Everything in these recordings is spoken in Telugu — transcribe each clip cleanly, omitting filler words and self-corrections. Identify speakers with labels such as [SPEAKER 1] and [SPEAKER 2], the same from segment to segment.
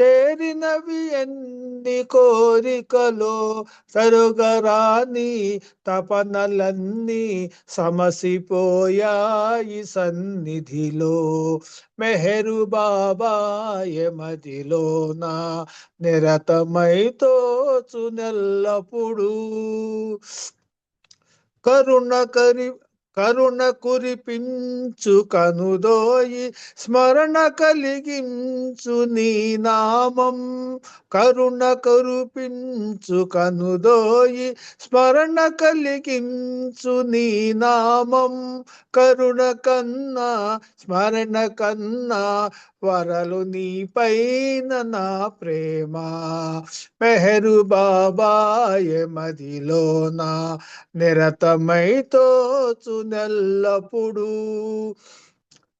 [SPEAKER 1] చేరినవి ఎన్ని కోరికలో తరుగరాని తపనలన్నీ సమసిపోయాయి సన్నిధిలో. మెహరు బాబాయ మదిలోన నిరతమై తోచునెల్లప్పుడు. కరుణ కురిపించు కనుదోయి స్మరణ కలిగించు నీ నామం. కరుణ కురిపించు కనుదోయి స్మరణ కలిగించు నీ నామం. కరుణ కన్నా స్మరణ కన్నా వరలు నీ పైన నా ప్రేమ. మెహరు బాబాయ మదిలోన నిరతమై తోచునెల్లప్పుడు.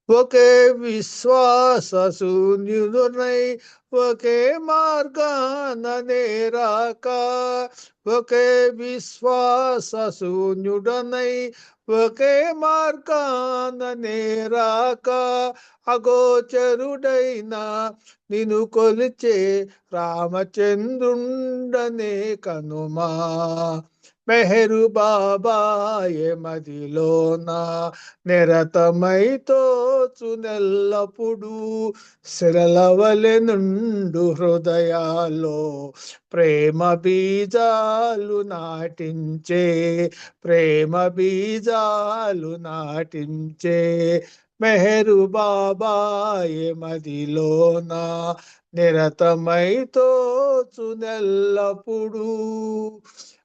[SPEAKER 1] ఒకే విశ్వాస శూన్యుడునై ఒకే మార్గాన నేరాక. ఒకే విశ్వాస శూన్యుడనై ఒకే మార్గాన నేరాక. అగోచరుడైన నిన్ను కొలిచే రామచంద్రుండనే కనుమా. మెహరు బాబాయ మదిలోన నిరతమై తోచునెల్లప్పుడు. శిలవలె నుండు హృదయాల్లో ప్రేమ బీజాలు నాటించే. ప్రేమ బీజాలు నాటించే. మెహరు బాబాయ మదిలోన నిరతమై తోచునెల్లప్పుడు.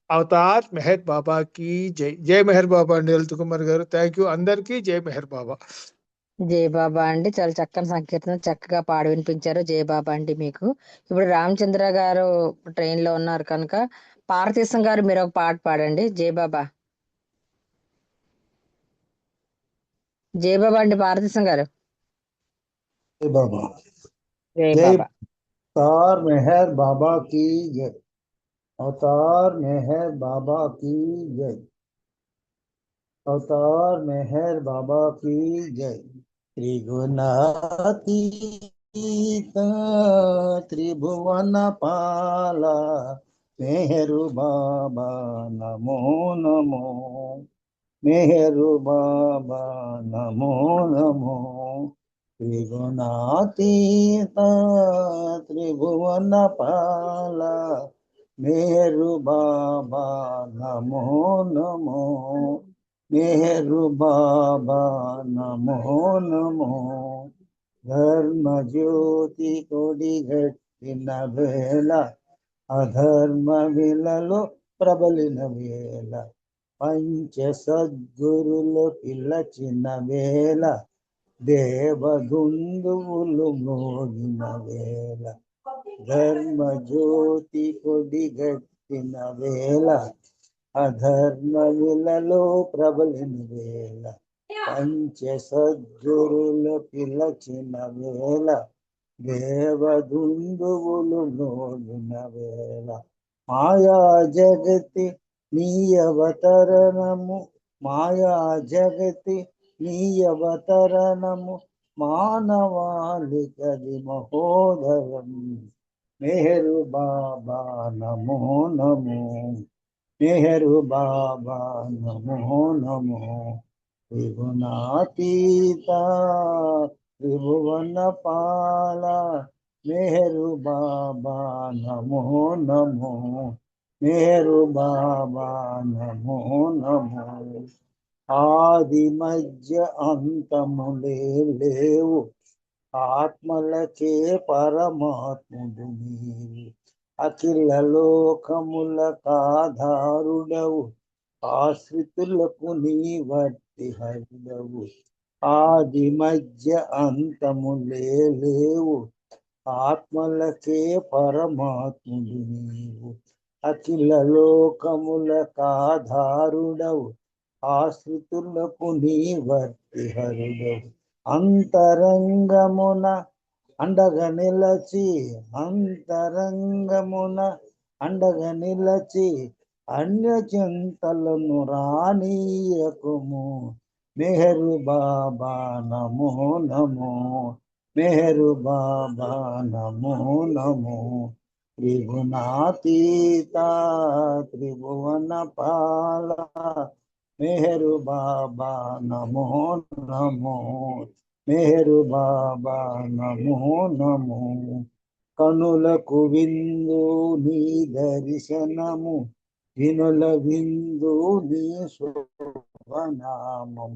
[SPEAKER 1] అవతార్ మెహర్ బాబా की జై. జై మెహర్ బాబా అండి లలిత్ కుమార్ గారు. థ్యాంక్ యూ అందరికీ. జై మెహర్ బాబా.
[SPEAKER 2] జై బాబా అండి, చాలా చక్కని సంకీర్తన చక్కగా పాడి వినిపించారు. జై బాబా అండి మీకు. ఇప్పుడు రామచంద్ర గారు ట్రైన్ లో ఉన్నారు కనుక పార్వతీశం గారు మీరు ఒక పాట పాడండి. జై బాబా. జై బాబా అండి పార్వతీశం గారు.
[SPEAKER 3] जय बाबा।
[SPEAKER 2] జై
[SPEAKER 3] जय
[SPEAKER 2] బాబా.
[SPEAKER 3] अवतार मेहर बाबा की जय। अवतार मेहर बाबा की जय। अवतार मेहर बाबा की जय। त्रिगुणातीत त्रिभुवन पाला मेहरु बाबा नमो नमो। मेहरु बाबा नमो नमो। त्रिगुणातीत त्रिभुवन पाला मेहरु बाबा नमो नमो। मेहरु बाबा नमो नमो। ధర్మ జ్యోతి కొడిగట్టిన వేళ అధర్మ విలలో ప్రబలిన వేళ పంచ సద్గురులు పిలచిన వేళ దేవదుందువులు మోగిన వేళ ధర్మ జ్యోతి కొడిగట్టిన వేళ అధర్మ విలలో ప్రబలిన వేళ పంచ సద్గురులు పిలచిన వేళ దేవదుందువులు మోగిన వేళ మాయా జగతి నీ అవతరణము మాయా జగతి నీ అవతరణము మానవాళికది మహోదయం మెహరు బాబా నమో నమో మెహరు బాబా నమో నమో త్రిగుణాతీత త్రిభువన పాల మెహరు బాబా నమో నమో మెహరు బాబా నమో నమో ఆది మధ్య అంతములే లేవు ఆత్మలకే పరమాత్ముడు నీవు అఖిల లోకముల కాధారుడవు ఆశ్రితులకు నీ వట్టి హరుడవు ఆది మధ్య అంతములే లేవు ఆత్మలకే పరమాత్ముడు నీవు అఖిల లోకముల కాధారుడవు ఆశ్రితులకు నీ వట్టి హరుడవు అంతరంగమున అండగా నిలచి అంతరంగమున అండగా నిలచి అన్య చింతలను రానీయకుము మెహరు బాబా నమో నమో मेहरु बाबा नमो नमो त्रिगुणातीता त्रिभुवन पाला मेहरु बाबा नमो नमो मेहरु बाबा नमो नमो కనులకు విందు నీ దర్శనము వినుల విందు నీ శుభనామం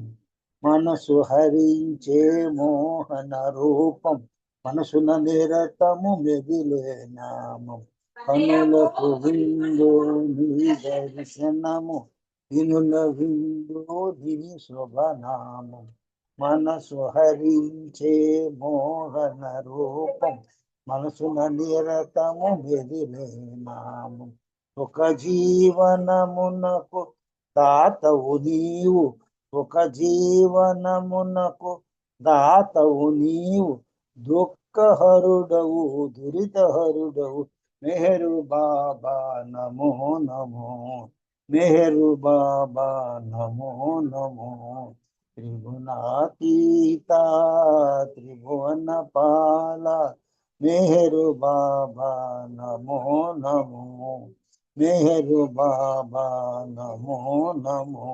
[SPEAKER 3] మనసు హరించే మోహన రూపం మనసున నిరతము మెదిలే నామం కనులకు విందు నీ దర్శనము వినుల విందు నీ శుభనామం మనసు హరించే మోహన రూపం మనసున నిరతము మెదిలే నామం ఒక జీవనమునకు దాతవు నీవు ఒక జీవనమునకు దాతవు నీవు దుఃఖహరుడవు దురితహరుడవు మెహరు బాబా నమో నమో మెహరు బాబా నమో నమో త్రిగుణాతీత త్రిభువన పాల మెహరు బాబా నమో నమో మెహరు బాబా నమో నమో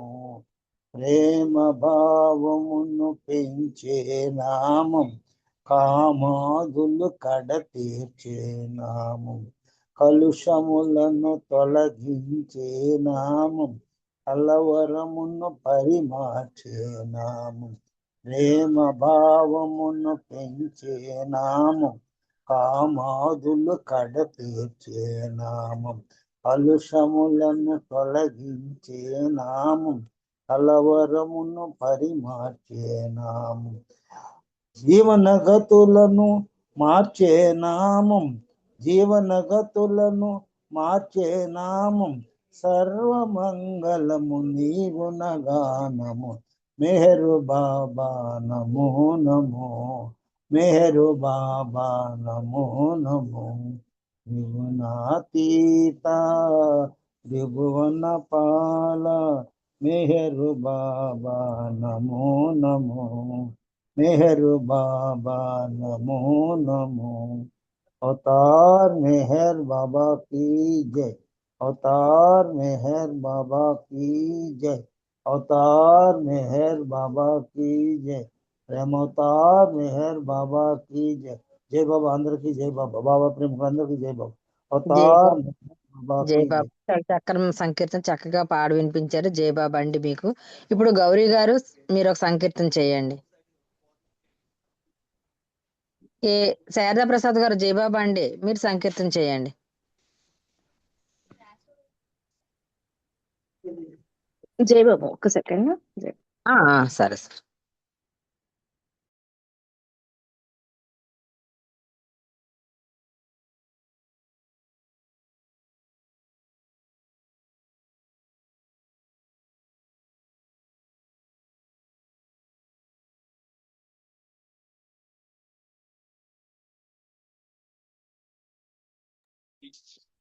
[SPEAKER 3] ప్రేమ భావమును పెంచే నామం కామాదులు కడ తీర్చే నామం కలుషములను తొలగించే నామం కలవరమును పరిమార్చే నామం ప్రేమ భావమును పెంచే నామం కామాదులు కడ తీర్చే నామం కలుషములను తొలగించే నామం కలవరమును పరిమార్చే నామం జీవనగతులను మార్చే నామం జీవనగతులను మార్చే నామం సర్వమంగళము నీగుణగానము మెహరు బాబా నమో నమో మెహరు బాబా నమో నమో త్రిగుణాతీత త్రిభువన పాల మెహరు బాబా నమో నమో మెహరు బాబా నమో నమో अवतार मेहर बाबा की जय अवतार मेहर बाबा की जय अवतार मेहर बाबा की जय प्रेम अवतार मेहर बाबा की जय जय बाबा अंदर की जय बाबा बाबा प्रेम अंदर की जय बाबा
[SPEAKER 2] జై
[SPEAKER 3] अवतार
[SPEAKER 2] బాబా.
[SPEAKER 3] मेहर बाबा
[SPEAKER 2] జై
[SPEAKER 3] की
[SPEAKER 2] బాబా.
[SPEAKER 3] जय
[SPEAKER 2] చాలా చక్కని సంకీర్తన చక్కగా పాడి వినిపించారు. జై బాబా అండి మీకు. ఇప్పుడు గౌరీ గారు మీరు ఒక సంకీర్తన చేయండి. ఏ శారదా ప్రసాద్ గారు జై బాబా అండి మీరు సంకీర్తన చేయండి.
[SPEAKER 4] జై బాబా ఒక్క సెకండ్.
[SPEAKER 2] సరే సార్.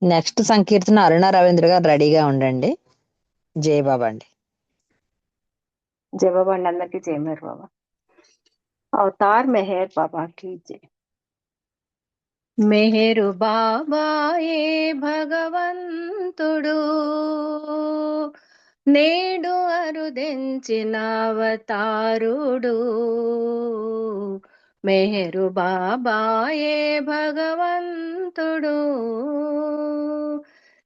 [SPEAKER 2] నెక్స్ట్ సంకీర్తన అరుణ రవీంద్ర గారు రెడీగా ఉండండి. జై బాబా అండి.
[SPEAKER 4] జై బాబా అండి అందరికీ జై మేర్ బాబా. అవతార్ మెహర్ బాబా की जय మెహరు బాబాయే భగవంతుడు నేడు అరుదెంచిన అవతారుడు మెహరు బాబాయే భగవంతుడు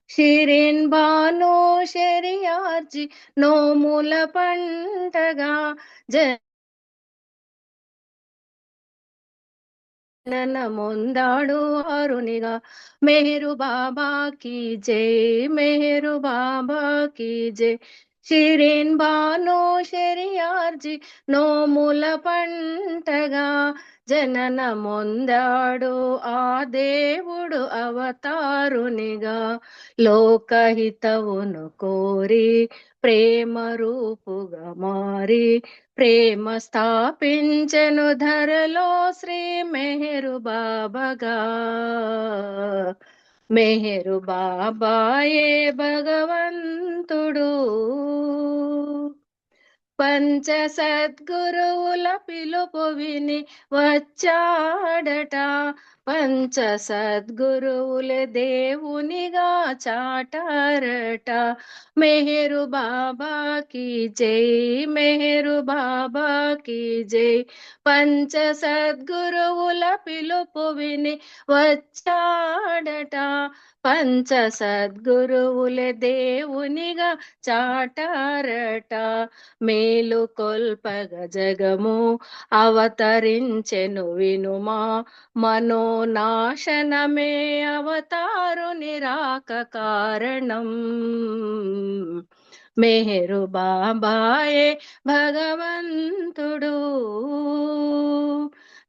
[SPEAKER 4] షిరిన్ బాను షెరియార్జి నోముల పంటగా ముందాడు అరునిగా మెహరు బాబాకి జై మెహరు బాబాకి జై షిరిన్ బాను షెరియార్జి నోముల పంటగా జనన మొందాడు ఆ దేవుడు అవతారునిగా లోకహితవును కోరి ప్రేమ రూపుగా మారి ప్రేమ స్థాపించెను ధరలో శ్రీ మెహరు బాబాగా మెహరు బాబాయే భగవంతుడు
[SPEAKER 5] పంచ సద్గురువుల పిలుపు విని వచ్చాడట. పంచ సద్గురువులే దేవునిగా చాటారట. మెహరు బాబాకి జై, మెహరు బాబాకి జై. పంచ సద్గురువుల పిలుపు విని వచ్చాడట. పంచ సద్గురువులే దేవునిగా చాటారట. మేలు కొల్పగ జగము అవతరించెను వినుమా. మనోనాశనమే అవతారుని రాక కారణం. మెహరు బాబాయే భగవంతుడు.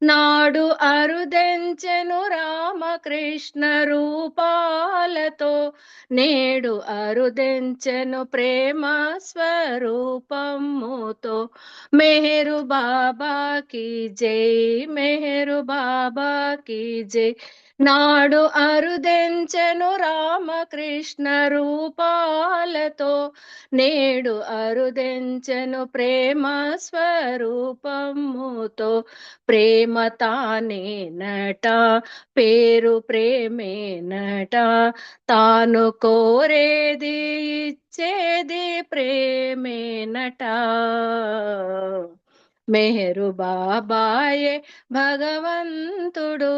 [SPEAKER 5] నాడు అరుదెంచెను రామకృష్ణ రూపాలతో, నేడు అరుదెంచెను ప్రేమ స్వరూపముతో. మెహరు బాబాకి జై, మెహరు బాబాకి జై. నాడు అరుదెంచెను రామకృష్ణ రూపాలతో, నేడు అరుదెంచెను ప్రేమ స్వరూపముతో. ప్రేమ తానేనట, పేరు ప్రేమేనట, తాను కోరేది ఇచ్చేది ప్రేమేనట. మెహరు బాబాయే భగవంతుడు.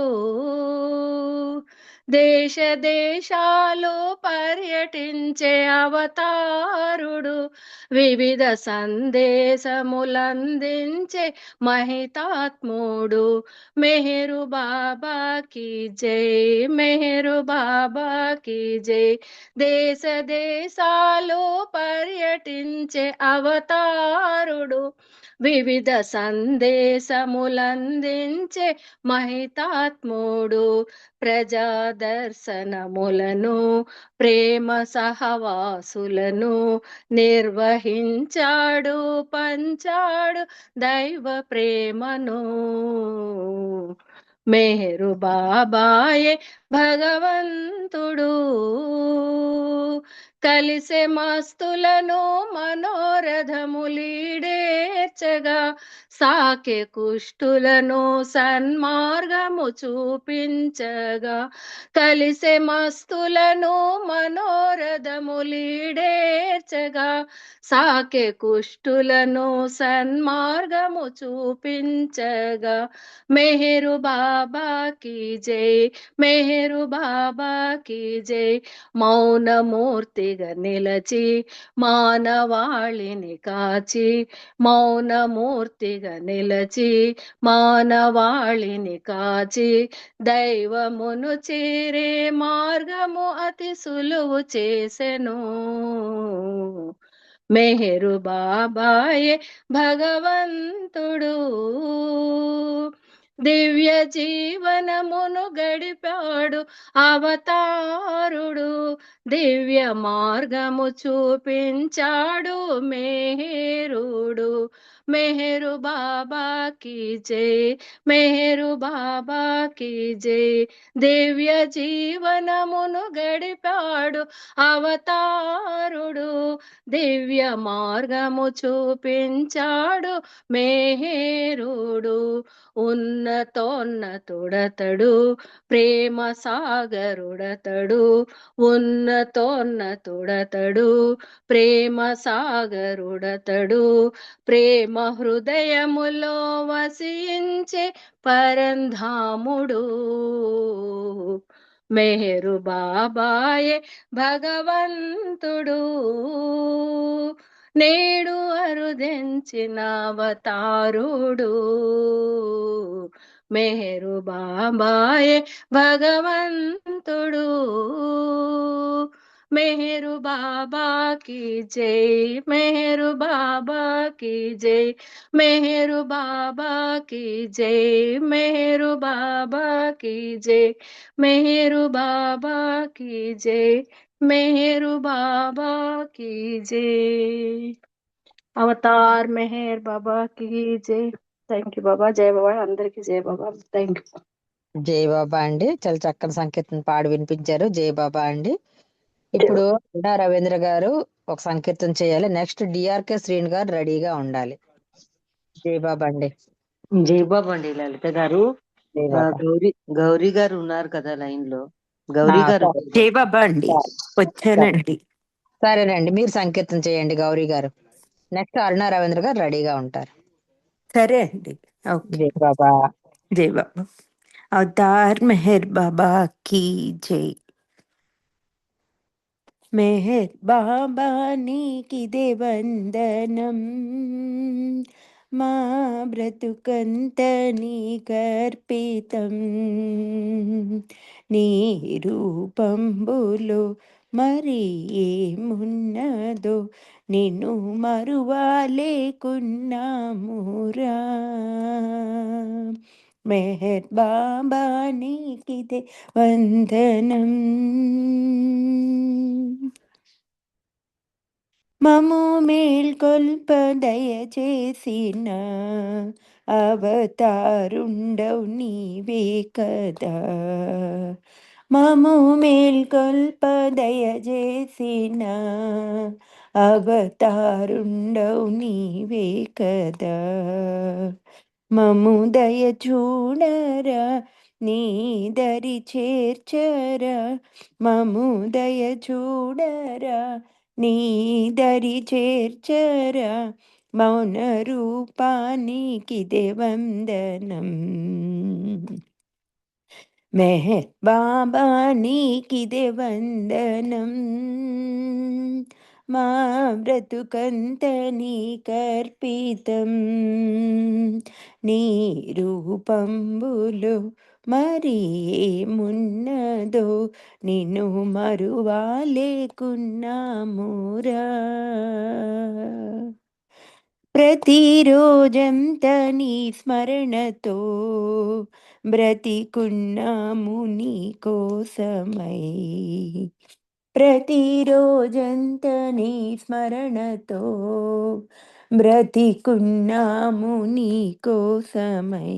[SPEAKER 5] దేశ దేశాలు పర్యటించే అవతారుడు, వివిధ సందేశములందించే మహితాత్ముడు. మెహరు బాబాకి జై, మెహరు బాబాకి జై. దేశ దేశాలు పర్యటించే అవతారుడు, వివిధ సందేశములందించే మహితాత్ముడు. ప్రజా దర్శనములను ప్రేమ సహవాసులను నిర్వహించాడు, పంచాడు దైవ ప్రేమను. మెహరు బాబాయే భగవంతుడు. కలిసే మస్తులను మనోరథములీడేర్చగా, సాకే కుష్టులను సన్మార్గము చూపించగా. కలిసే మస్తులను మనోరథములీడేర్చగా, సాకే కుష్టులను సన్మార్గము చూపించగా. మెహరు బాబాకి జై, మెహరు బాబాకి జై. మౌనమూర్తిగా నిలచి మానవాళిని కాచి, మౌనమూర్తిగా నిలచి మానవాళిని కాచి, దైవమును చేరే మార్గము అతి సులువు చేసెను. మెహరు బాబాయే భగవంతుడు. దివ్య జీవనమును గడిపాడు అవతారుడు, దివ్య మార్గము చూపించాడు మెహరుడు. మెహరు బాబాకి జై, మెహరు బాబాకి జై. దివ్య జీవనమును గడిపాడు అవతారుడు, దివ్య మార్గము చూపించాడు మెహరుడు. ఉన్నతోన్నతుడతడు, ప్రేమ సాగరుడతడు, ఉన్నతోన్నతుడతడు, ప్రేమ సాగరుడతడు. ప్రేమ హృదయములో వసించే పరంధాముడు. మెహరు బాబాయే భగవంతుడు. నేడు అరుదెంచిన అవతారుడు. మెహరు బాబాయే భగవంతుడు. మెహరు బాబాకి జై, మెహరు బాబాకి జై. మెహరు బాబాకి జై, మెహరు బాబాకి జై. మెహరు బాబాకి జై, మెహరు బాబాకి జై. అవతార్ మెహర్ బాబాకి జై. థ్యాంక్ యూ బాబా. జై బాబా. అందరికి జై బాబా. Thank you.
[SPEAKER 2] జై బాబా అండి. చాలా చక్కని సంకీర్తన పాడి వినిపించారు. జై బాబా అండి. ఇప్పుడు రవీంద్ర గారు ఒక సంకీర్తన చేయాలి. నెక్స్ట్ డిఆర్కే శ్రీను గారు రెడీగా ఉండాలి. జై బాబా అండి.
[SPEAKER 6] జయబాబు అండి లలిత గారు.
[SPEAKER 2] జై బాబా.
[SPEAKER 6] గౌరీ గారు ఉన్నారు కదా లైన్ లో. గౌరీ గారు
[SPEAKER 7] జై బాబా అండి, వచ్చానండి.
[SPEAKER 2] సరేనండి, మీరు సంకీర్తన చేయండి గౌరీ గారు. నెక్స్ట్ అరుణ రవీంద్ర గారు రెడీగా ఉంటారు.
[SPEAKER 7] సరే అండి, ఓకే.
[SPEAKER 2] జై బాబా.
[SPEAKER 7] జై బాబా. అవతార్ మెహర్ బాబా की జై. మెహర్ బాబా నీకిదే వందనం, మా బ్రతుకంత నీకర్పితం. నీ రూపంబులో మరి ఏమున్నదో, నిన్ను మరువాలేకున్నామురా. మెహర్ బాబా నీకిదే వందనం. మము మేల్కొల్ప దయచేసిన అవతారుండవు నీవే కదా. మము మేల్కొల్ప దయచేసిన అవతారుండవు నీవే కదా. మము దయ చూడరా, నీ దరి చేర్చరా. మము దయ చూడరా, నీ దరి చేర్చరా. మౌన రూపానికిదే వందనం. మెహర్ బాబా నీకిదే వందనం, మా బ్రతుకంత నీకర్పితం. నీ రూపంబులో మరి ఏమున్నదో, నిన్ను మరువాలేకున్నామురా. ప్రతిరోజంత నీ స్మరణతో బ్రతికున్నాము నీ కోసమై. ప్రతిరోజంత నీ స్మరణతో బ్రతికున్నాము నీ కోసమై.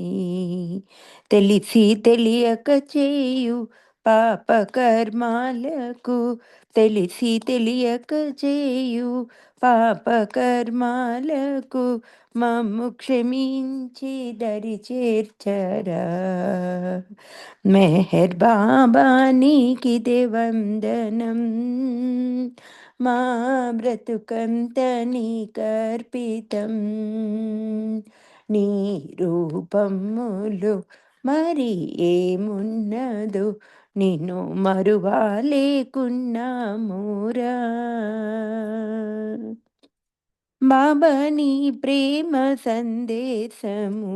[SPEAKER 7] తెలిసి తెలియక చేయు పాప కర్మాలకు, తెలిసి తెలియక చేయు పాప కర్మాలకు, మమ్ము క్షమించి దరి చేర్చరా. మెహర్ బాబా నీకిదే వందనం, మా బ్రతుకంత నీకర్పితం. నీ రూపములు మరి ఏమున్నదో, నిన్ను మరువాలేకున్నామురా. బాబా నీ ప్రేమ సందేశము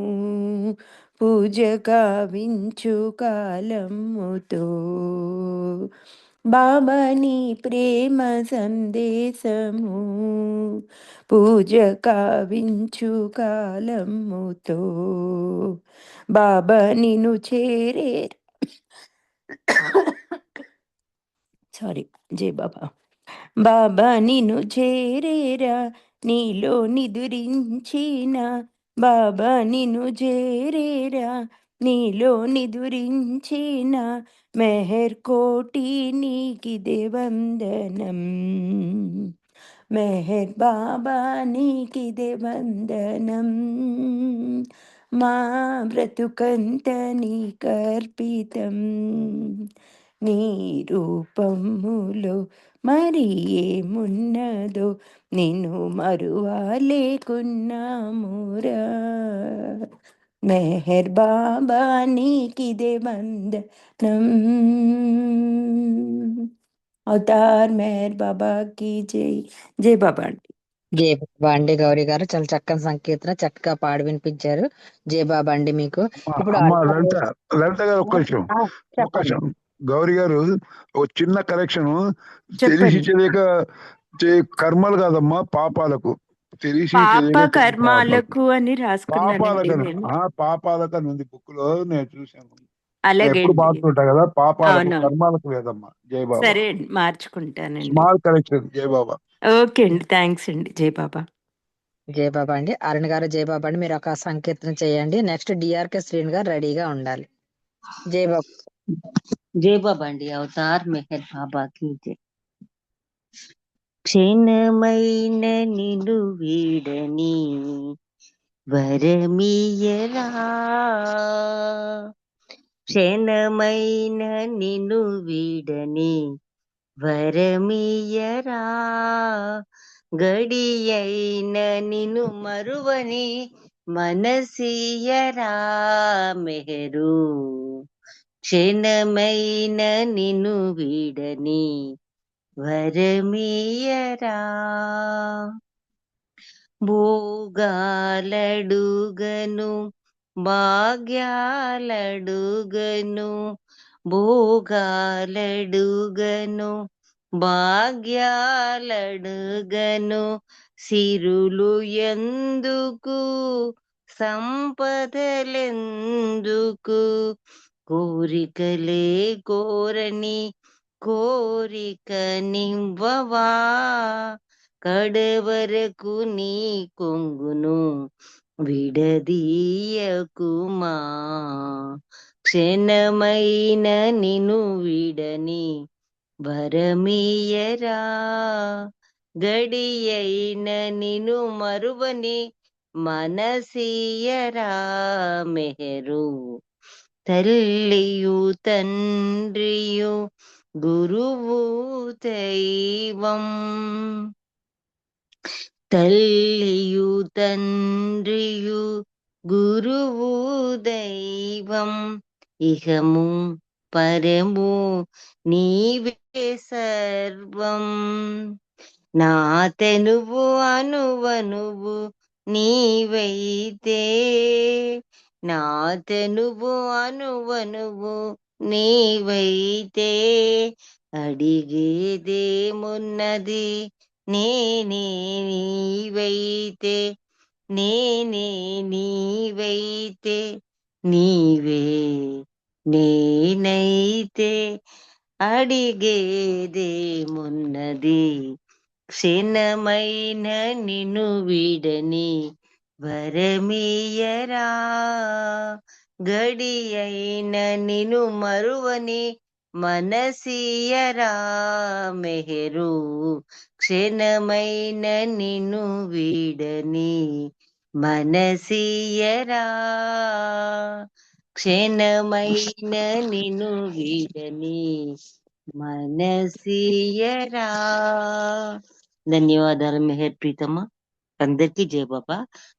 [SPEAKER 7] పూజ కావించు కాలముతో. బాబా నీ ప్రేమ సందేశము పూజ కావించు కాలముతో. బాబా నిన్ను చేరే సారీ జై బాబా. బాబా నిన్ను చేరేరా, నీలో నిదురించిన. బాబా నిన్ను చేరేరా, నీలో నిదురించిన. మెహర్ కోటి నీకిదే వందనం. మెహర్ బాబా నీకిదే వందనం, మా బ్రతుకంత నీకర్పితం. నీ రూపములో మరి ఏమున్నదో, నిన్ను మరువాలేకున్నామురా. మెహర్ బాబా నీకిదే వందనం. అవతార్ మెహర్ బాబా की జై. జై బాబా అండి.
[SPEAKER 2] జై బాబా అండి. గౌరీ గారు చాలా చక్కని సంకీర్తన చక్కగా పాడి వినిపించారు. జై బాబా అండి మీకు. ఇప్పుడు
[SPEAKER 8] అమ్మ లలిత గారు ఒక్క నిమిషం.
[SPEAKER 2] చెప్పండి.
[SPEAKER 8] గౌరీ గారు ఒక చిన్న కరెక్షన్. తెలిసి
[SPEAKER 7] చెప్పండి.
[SPEAKER 8] తెలియక కర్మలు కాదమ్మా, పాపాలకు. తెలిసి
[SPEAKER 7] పాప
[SPEAKER 8] తెలియక
[SPEAKER 7] కర్మాలకు అని రాసుకున్నానండి
[SPEAKER 8] పాపాలకు
[SPEAKER 7] నేను.
[SPEAKER 8] పాపాలకు అని ఉంది బుక్ లో, నేను చూశాను.
[SPEAKER 7] అలాగే
[SPEAKER 8] ఎప్పుడు
[SPEAKER 7] అండి.
[SPEAKER 8] బాగుంటుంటా కదా, పాపాలకు
[SPEAKER 7] అవునవును.
[SPEAKER 8] కర్మాలకు లేదమ్మా. జై బాబా.
[SPEAKER 7] సరే అండి, మార్చుకుంటానండి.
[SPEAKER 8] Small correction. జై బాబా.
[SPEAKER 7] ఓకే అండి, థ్యాంక్స్ అండి. జై బాబా.
[SPEAKER 2] జై బాబా అండి. అరుణ్ గారు జై బాబా అండి, మీరు ఒక సంకీర్తన చేయండి. నెక్స్ట్ డిఆర్కే శ్రీను గారు రెడీగా ఉండాలి. జై బాబా.
[SPEAKER 6] జై బాబా అండి. అవతార్ మెహర్ బాబా की జై. క్షణమైన నిను వీడని వరమియరా, క్షణమైన నిను వీడని వరమియరా, గడియైన నిను మరువని మనసియరా మెహరు, క్షణమైన నిను వీడని వరమియరా. భోగాలడుగను భాగ్యాలడుగను, భోగాలడుగను భాగ్యాలడుగను, సిరులు ఎందుకు సంపదలెందుకు, కోరికలే కోరని కోరిక నివ్వవా, కడవరకు నీ కొంగును విడదీయకుమా, క్షణమైన నిను విడని వరమియరా, గడియైన నిను మరువని మనసియరా మెహరు, తల్లియు తండ్రియు గురువు దైవం, తల్లియు తండ్రియు గురువు దైవం, ఇహము పరము నీవే సర్వం, నా తెనువు అనువనువు నీవైతే, నా తెనువు అనువనువు నీవైతే, అడిగేదేమున్నది నేనే నీవైతే, నేనే నీవైతే, నీవే నేనైతే, అడిగేదేమున్నది, క్షణమైన నిన్ను వీడని వరమియరా, గడియైన నిన్ను మరువని మనసియరా మెహరు, క్షణమైన నిన్ను వీడని మనసియరా, క్షణమైన నిన్ను వీడని మనసియరా. ధన్యవాదాలు మెహర్ ప్రీతమ్మ. అందరికీ జై బాబా.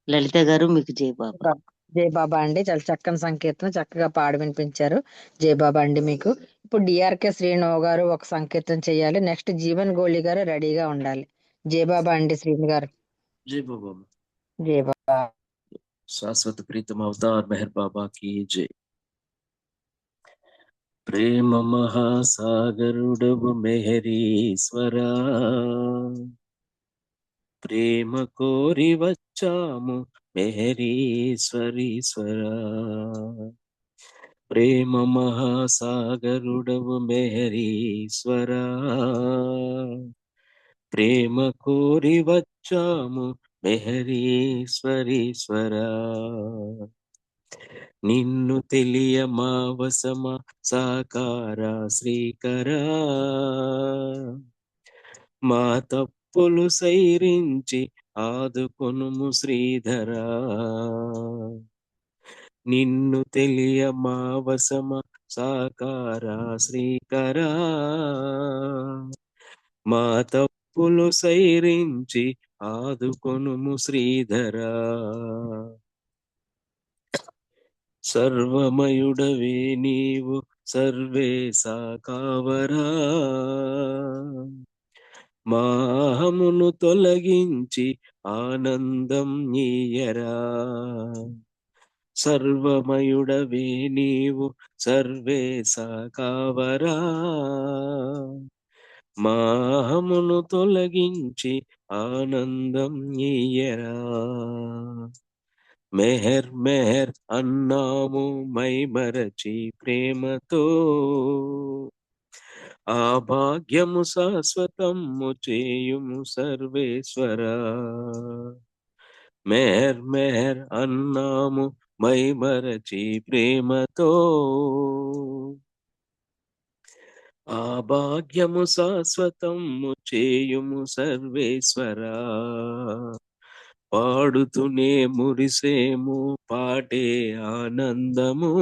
[SPEAKER 6] లలిత గారు మీకు జై బాబా.
[SPEAKER 2] జై బాబా అండి, చాలా చక్కని సంకీర్తన చక్కగా పాడి వినిపించారు. జై బాబా అండి మీకు. ఇప్పుడు డిఆర్కే శ్రీను గారు ఒక సంకీర్తన చేయాలి. నెక్స్ట్ జీవన్ గోళి గారు రెడీగా ఉండాలి. జై బాబా అండి శ్రీను గారు.
[SPEAKER 9] जय बाबा।
[SPEAKER 2] జై బాబా.
[SPEAKER 9] शाश्वत प्रीतम अवतार मेहर बाबा की जय। प्रेम महासागरुडव मेहरीश्वरा, ప్రేమ కోరి వచ్చాము మెహరీశ్వరీశ్వరా, ప్రేమ మహాసాగరుడవు మెహరీశ్వరా, ప్రేమ కోరి వచ్చాము మెహరీశ్వరీశ్వరా, నిన్ను తెలియ మా వసమ సాకార శ్రీకరా, మా తప్పులు సైరించి ఆదుకొనుము శ్రీధరా, నిన్ను తెలియ మా వసమ సాకార శ్రీకరా, మా తప్పులు సైరించి ఆదుకొనుము శ్రీధరా, సర్వమయుడవే నీవు సర్వేశా కావరా, మాహమును తొలగించి ఆనందం నీయరా, సర్వమయుడవే నీవు సర్వేశా కావరా, మాహమును తొలగించి ఆనందం నీయరా, మెహర్ మెహర్ అన్నాము మైమరచి ప్రేమతో, ఆ భాగ్యము శాశ్వతము చేయుము సర్వేశ్వరా, మెహర్ మెహర్ అన్నాము మైమరచి ప్రేమతో, ఆ భాగ్యము శాశ్వతము చేయుము సర్వేశ్వరా. పాడుతూనే మురిసేము పాటే ఆనందము,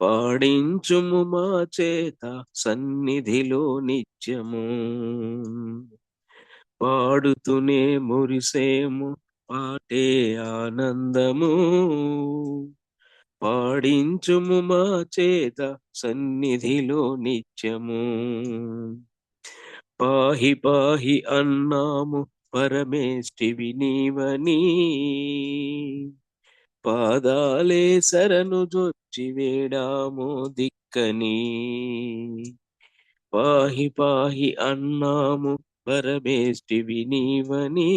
[SPEAKER 9] పాడించుము మా చేత సన్నిధిలో నిత్యము. పాడుతూనే మురిసేము పాటే ఆనందము, పాడించుము మా చేత సన్నిధిలో నిత్యము. పాహి పాహి అన్నాము పరమేష్టివి నీవని, పాదాలే శరణు జొచ్చి వేడాము దిక్కని. పాహి పాహి అన్నాము పరమేష్టివి నీవని,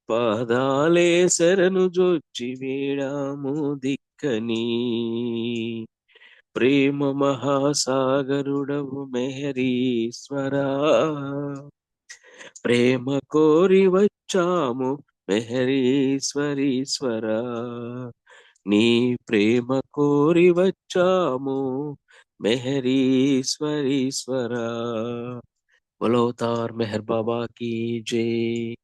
[SPEAKER 9] పాదాలే శరణు జొచ్చి వేడాము దిక్కని. ప్రేమ మహాసాగరుడవు మెహరీశ్వరా, ప్రేమ కోరి వచ్చాము మెహరీశ్వరీశ్వరా. నీ ప్రేమ కోరి వచ్చాము మెహరీశ్వరీశ్వరా. बोलो अवतार मेहर बाबा की जय.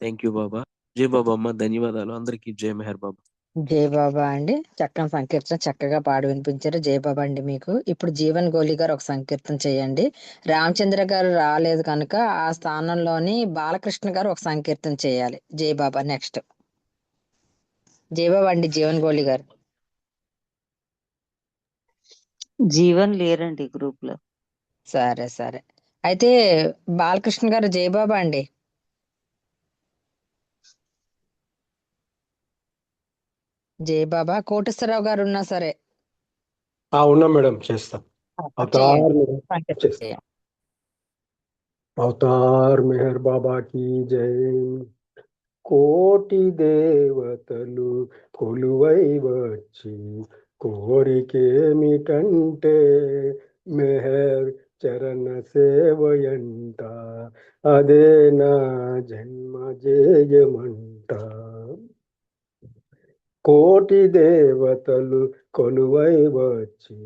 [SPEAKER 9] థ్యాంక్ యూ బాబా. జై బాబా అమ్మ, ధన్యవాదాలు. అందరికీ జై మెహర్ బాబా.
[SPEAKER 2] జై బాబా అండి. చక్కని సంకీర్తన చక్కగా పాడి వినిపించారు. జై బాబా అండి మీకు. ఇప్పుడు జీవన్ గోలి గారు ఒక సంకీర్తన చేయండి. రామచంద్ర గారు రాలేదు కనుక ఆ స్థానంలోని బాలకృష్ణ గారు ఒక సంకీర్తన చేయాలి. జై బాబా. నెక్స్ట్ జై బాబా అండి. జీవన్ గోలి గారు.
[SPEAKER 6] జీవన్ లేరండి గ్రూప్ లో.
[SPEAKER 2] సరే సరే, అయితే బాలకృష్ణ గారు జై బాబా అండి. జై బాబా. కోటేశ్వరరావు గారు ఉన్నా సరే
[SPEAKER 10] ఉన్నా మేడం, చేస్తాం. అవతార్
[SPEAKER 2] చేయండి.
[SPEAKER 10] మెహర్
[SPEAKER 2] సంకీర్తన
[SPEAKER 10] చేస్తాం.
[SPEAKER 2] చేయండి.
[SPEAKER 10] అవతార్ మెహర్ బాబా की జై. కోటి దేవతలు కొలువై వచ్చి కోరికేమిటంటే మెహర్ చరణ సేవయంట, అదే నా జన్మ జేయమంట. కోటి దేవతలు కొలువై వచ్చి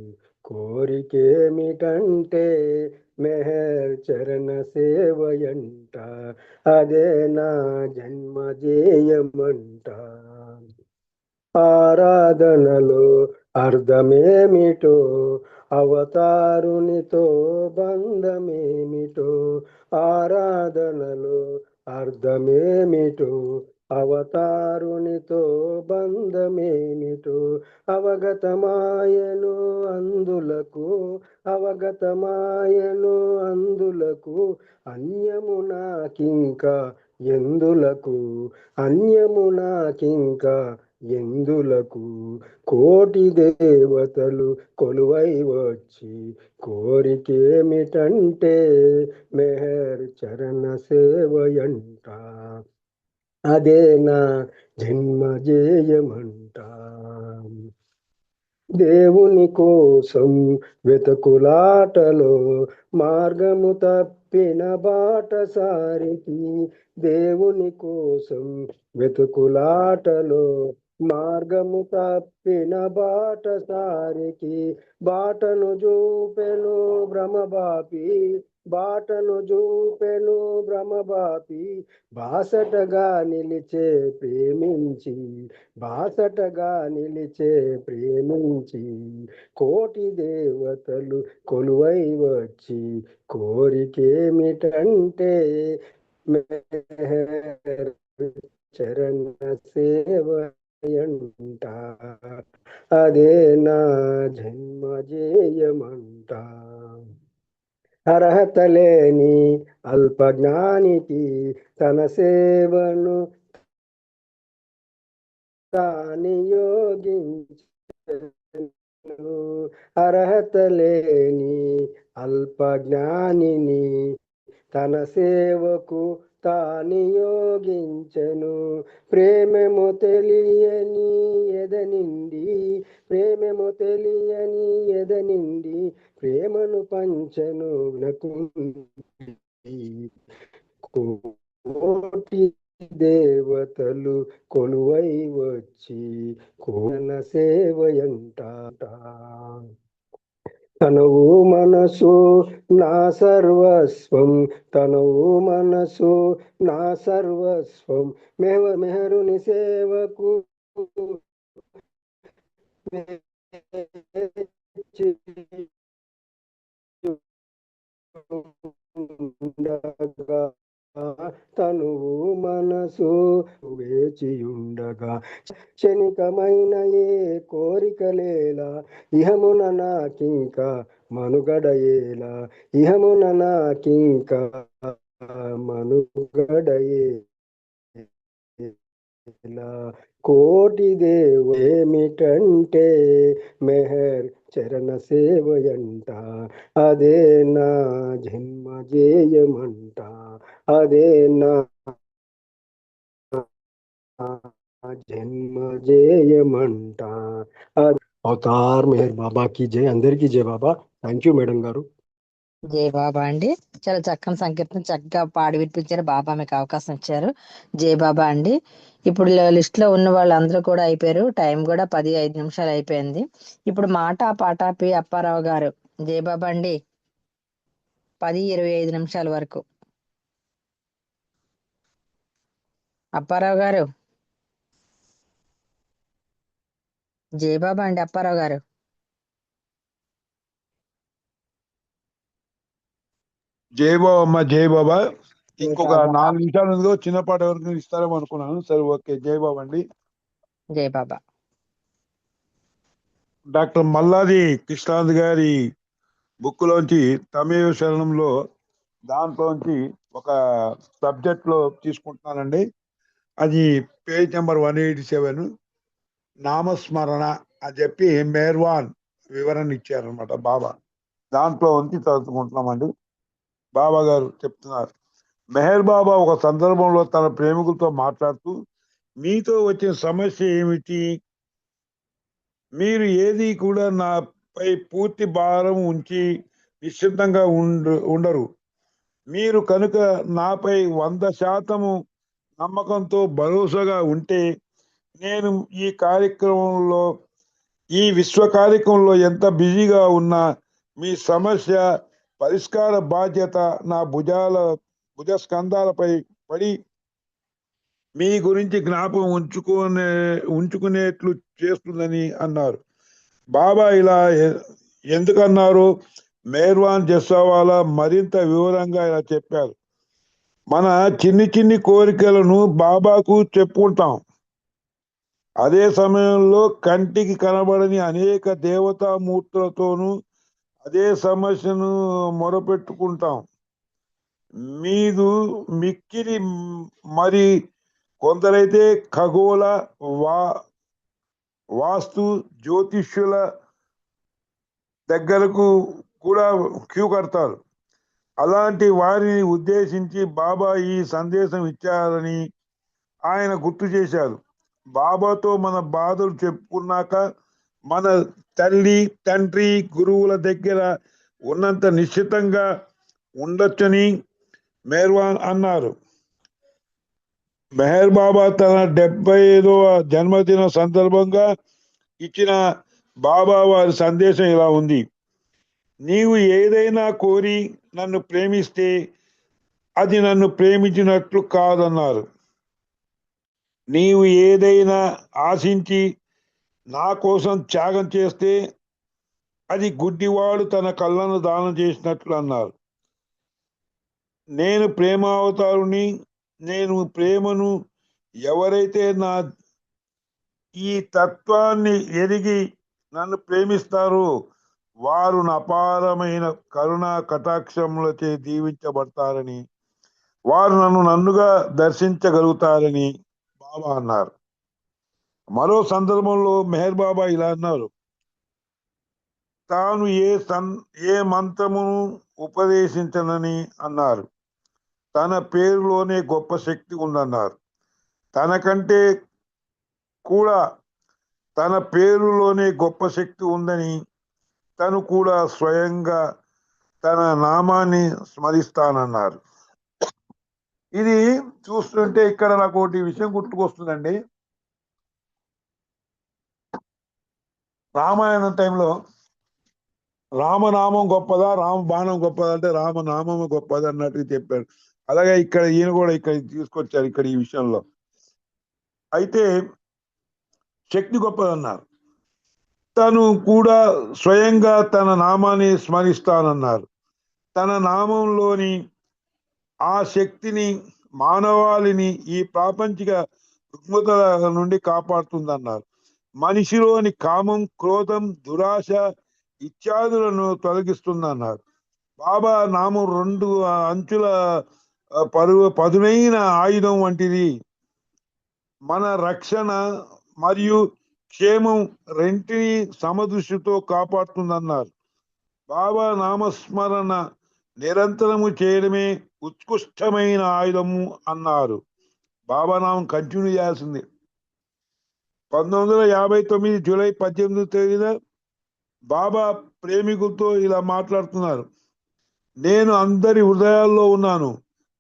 [SPEAKER 10] కోరికేమిటంటే మెహర్ చరణ సేవయంట, అదే నా జన్మ జేయమంట. ఆరాధనలో అర్థమేమిటో, అవతారునితో బంధమేమిటో. ఆరాధనలో అర్థమేమిటో, అవతారునితో బంధమేమిటో. అవగతమాయను అందులకు, అవగతమాయను అందులకు. అన్యము నాకింకా ఎందులకు, అన్యము నాకింకా ఎందులకు. కోటి దేవతలు కొలువై వచ్చి కోరికేమిటంటే మెహర్ చరణ సేవయంట, అదే నా జన్మ జేయమంట. దేవుని కోసం వెతుకులాటలో మార్గము తప్పిన బాటసారికి, దేవుని కోసం వెతుకులాటలో మార్గము తప్పిన బాటసారికి. బాటను చూపెను భ్రమబాపి, బాటను చూపెను భ్రమబాపి. బాసటగా నిలిచే ప్రేమించి, బాసటగా నిలిచే ప్రేమించి. కోటి దేవతలు కొలువై వచ్చి కోరికేమిటంటే మెహర్ చరణ సేవయంట, అదే నా జన్మ జేయమంట. అర్హత లేని అల్పజ్ఞానికి తన సేవను తాని యోగించెను. అర్హత లేని అల్పజ్ఞానిని తన సేవకు తాని యోగించెను. ప్రేమము తెలియని ఎదనిండి, ప్రేమము తెలియని ఎదనిండి. ప్రేమను పంచను నకుండి. కోటి దేవతలు కొలువై వచ్చి కోన సేవయంట, తనువు మనసు నా సర్వస్వం, తనువు మనసు నా సర్వస్వం, మెహరుని సేవకు ఉండగా, తనువు మనసు వేచియుండగా, క్షణికమైన ఏ కోరికలేలా, ఇహమున నాకింకా మనుగడయేలా, ఇహమున నాకింకా మనుగడయేలా. కోటి దేవుడేమిటంటే మెహర్ చరణ సేవయంట, అదే నా జన్మ జేయమంట, అదే నా జన్మ జేయమంట. అవతార్ మెహర్ బాబాకి జై. అందరికీ జై బాబా. థ్యాంక్ యూ మేడం గారు.
[SPEAKER 2] జై బాబా అండి. చాలా చక్కని సంకీర్తన చక్కగా పాడి వినిపించారు. బాబా మీకు అవకాశం ఇచ్చారు. జై బాబా అండి. ఇప్పుడు లిస్ట్ లో ఉన్న వాళ్ళందరూ కూడా అయిపోయారు. టైం కూడా 10:05 అయిపోయింది. ఇప్పుడు మాట పాట పి అప్పారావు గారు. జై బాబా అండి. 10:25 వరకు. అప్పారావు గారు. జై బాబా అండి. అప్పారావు గారు.
[SPEAKER 8] జై బాబా అమ్మ, జై బాబా.
[SPEAKER 2] జై
[SPEAKER 8] ఇంకొక
[SPEAKER 2] బాబా.
[SPEAKER 8] 4 నిమిషాల ఉందో చిన్న పాట వరకు ఇస్తారేమో అనుకున్నాను. సరే, ఓకే. జై బాబా అండి.
[SPEAKER 2] జై బాబా.
[SPEAKER 8] డాక్టర్ మల్లాది కృష్ణాంత్ గారి బుక్ లోంచి తమేవ శరణంలో దాంట్లోంచి ఒక సబ్జెక్ట్ లో తీసుకుంటున్నానండి. అది పేజ్ నెంబర్ 187, నామస్మరణ అని చెప్పి మేర్వాన్ వివరణ ఇచ్చారనమాట బాబా. దాంట్లో ఉంచి చదువుకుంటున్నామండి. బాబా గారు చెప్తున్నారు, మెహర్ బాబా ఒక సందర్భంలో తన ప్రేమికులతో మాట్లాడుతూ, మీతో వచ్చిన సమస్య ఏమిటి? మీరు ఏది కూడా నాపై పూర్తి భారం ఉంచి నిశ్చితంగా ఉండరు. మీరు కనుక నాపై 100% నమ్మకంతో భరోసాగా ఉంటే, నేను ఈ విశ్వ కార్యక్రమంలో ఎంత బిజీగా ఉన్నా మీ సమస్య పరిష్కార బాధ్యత నా భుజస్కంధాలపై పడి మీ గురించి జ్ఞాపకం ఉంచుకునేట్లు చేస్తుందని అన్నారు. బాబా ఇలా ఎందుకన్నారు? మేర్వాన్ జస్వాలా మరింత వివరంగా ఇలా చెప్పారు. మన చిన్ని కోరికలను బాబాకు చెప్పుకుంటాం. అదే సమయంలో కంటికి కనబడని అనేక దేవతామూర్తులతోనూ అదే సమస్యను మొరపెట్టుకుంటాం. మీదు మిక్కిలి మరి కొందరైతే ఖగోళ వాస్తు జ్యోతిష్యుల దగ్గరకు కూడా క్యూ కడతారు. అలాంటి వారిని ఉద్దేశించి బాబా ఈ సందేశం ఇచ్చారని ఆయన గుర్తు చేశారు. బాబాతో మన బాధలు చెప్పుకున్నాక మన తల్లి, తండ్రి, గురువుల దగ్గర ఉన్నంత నిశ్చితంగా ఉండొచ్చని మెహర్వాన్ అన్నారు. మెహర్ బాబా తన 75వ జన్మదిన సందర్భంగా ఇచ్చిన బాబా వారి సందేశం ఇలా ఉంది: నీవు ఏదైనా కోరి నన్ను ప్రేమిస్తే అది నన్ను ప్రేమించినట్లు కాదన్నారు. నీవు ఏదైనా ఆశించి నా కోసం త్యాగం చేస్తే అది గుడ్డివాడు తన కళ్ళను దానం చేసినట్లు అన్నారు. నేను ప్రేమావతారుని. నేను ప్రేమను. ఎవరైతే ఈ తత్వాన్ని ఎరిగి నన్ను ప్రేమిస్తారో వారు అపారమైన కరుణా కటాక్షములచే దీవించబడతారని, వారు నన్నుగా దర్శించగలుగుతారని బాబా అన్నారు. మరో సందర్భంలో మెహర్ బాబా ఇలా అన్నారు: తాను ఏ మంత్రమును ఉపదేశించనని అన్నారు. తన పేరులోనే గొప్ప శక్తి ఉందన్నారు. తనకంటే కూడా తన పేరులోనే గొప్ప శక్తి ఉందని, తను కూడా స్వయంగా తన నామాన్ని స్మరిస్తానన్నారు. ఇది చూస్తుంటే ఇక్కడ నాకు ఒకటి విషయం గుర్తుకొస్తుందండి. రామాయణం టైంలో రామనామం గొప్పదా రామ బాణం గొప్పదా అంటే రామనామం గొప్పది అన్నట్టుగా చెప్పాడు. అలాగే ఇక్కడ ఈయన కూడా ఇక్కడ తీసుకొచ్చారు ఇక్కడ ఈ విషయంలో. అయితే శక్తి గొప్పదన్నారు. తను కూడా స్వయంగా తన నామాన్ని స్మరిస్తానన్నారు. తన నామంలోని ఆ శక్తిని మానవాళిని ఈ ప్రాపంచిక రుగ్మతల నుండి కాపాడుతుందన్నారు. మనిషిలోని కామం, క్రోధం, దురాశ ఇత్యాదులను తొలగిస్తుందన్నారు. బాబా నామం 2 అంచుల పదునైన ఆయుధం వంటిది. మన రక్షణ మరియు క్షేమం రెంటిని సమదృష్టితో కాపాడుతుందన్నారు. బాబా నామస్మరణ నిరంతరము చేయడమే ఉత్కృష్టమైన ఆయుధము అన్నారు. బాబా నామం కంటిన్యూ చేయాల్సింది. 1959 జూలై 18వ తేదీన బాబా ప్రేమికులతో ఇలా మాట్లాడుతున్నారు. నేను అందరి హృదయాల్లో ఉన్నాను,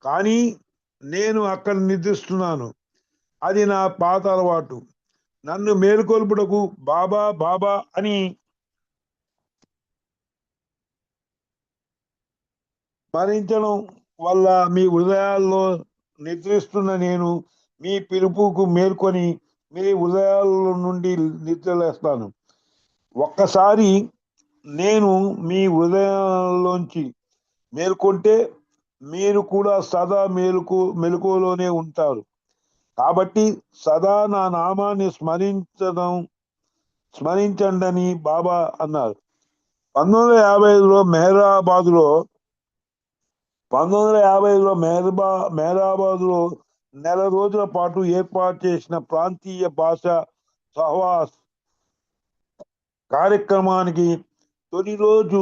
[SPEAKER 8] కానీ నేను అక్కడ నిద్రిస్తున్నాను. అది నా పాత అలవాటు. నన్ను మేలుకొల్పుటకు బాబా బాబా అని స్మరించడం వల్ల మీ హృదయాల్లో నిద్రిస్తున్న నేను మీ పిలుపుకు మేల్కొని మీ హృదయాల నుండి నిద్రలేస్తాను. ఒక్కసారి నేను మీ హృదయాల్లోంచి మేల్కొంటే మీరు కూడా సదా మెలకువలోనే ఉంటారు. కాబట్టి సదా నా నామాన్ని స్మరించండి బాబా అన్నారు. 1955లో మెహరాబాద్లో నెల రోజుల పాటు ఏర్పాటు చేసిన ప్రాంతీయ భాష సహవాస్ కార్యక్రమానికి తొలి రోజు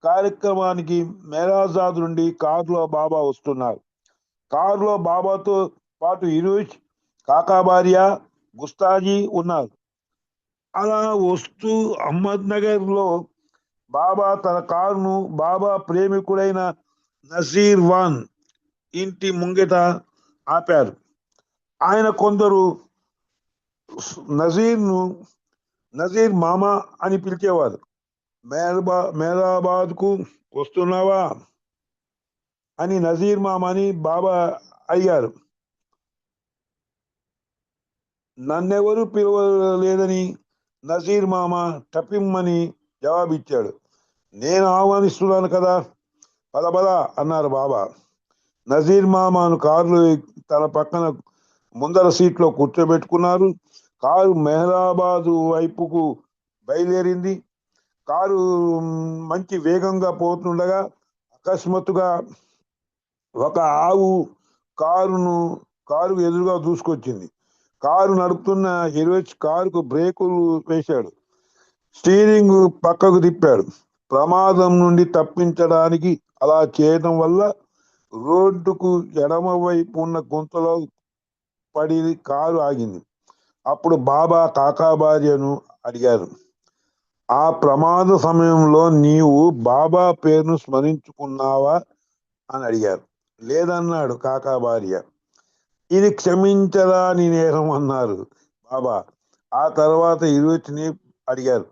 [SPEAKER 8] కార్యక్రమానికి మెహరాజాద్ నుండి కారులో బాబా వస్తున్నారు. కారులో బాబాతో పాటు ఇరుష్, కాకాబారియా, గుస్తాజీ ఉన్నారు. అలా వస్తూ అహ్మద్నగర్ లో బాబా తన కారును బాబా ప్రేమికుడైన నజీర్ వాన్ ఇంటి ముంగిట ఆపారు. ఆయన కొందరు నజీర్ మామా అని పిలిచేవారు. మెహరాబాద్ కు వస్తున్నావా అని నజీర్ మామాని బాబా అడిగారు. నన్నెవరు పిలవలేదని నజీర్ మామ టపిమ్మని జవాబిచ్చాడు. నేను ఆహ్వానిస్తున్నాను కదా, పద అన్నారు బాబా. నజీర్ మామాను కారులో తన పక్కన ముందర సీట్లో కూర్చోబెట్టుకున్నారు. కారు మెహరాబాద్ వైపుకు బయలుదేరింది. కారు మంచి వేగంగా పోతుండగా అకస్మాత్తుగా ఒక ఆవు కారు ఎదురుగా దూసుకొచ్చింది. కారు నడుపుతున్న ఇరువెచ్ కారుకు బ్రేకులు వేశాడు. స్టీరింగ్ పక్కకు తిప్పాడు. ప్రమాదం నుండి తప్పించడానికి అలా చేయడం వల్ల రోడ్డుకు ఎడమ వైపు ఉన్న గుంతలో పడి కారు ఆగింది. అప్పుడు బాబా కాకాబారియను అడిగారు, ఆ ప్రమాద సమయంలో నీవు బాబా పేరును స్మరించుకున్నావా అని అడిగారు. లేదన్నాడు కాకాబార్య. ఇది క్షమించరాని నేరం అన్నారు బాబా. ఆ తర్వాత ఇరువచ్ని అడిగారు,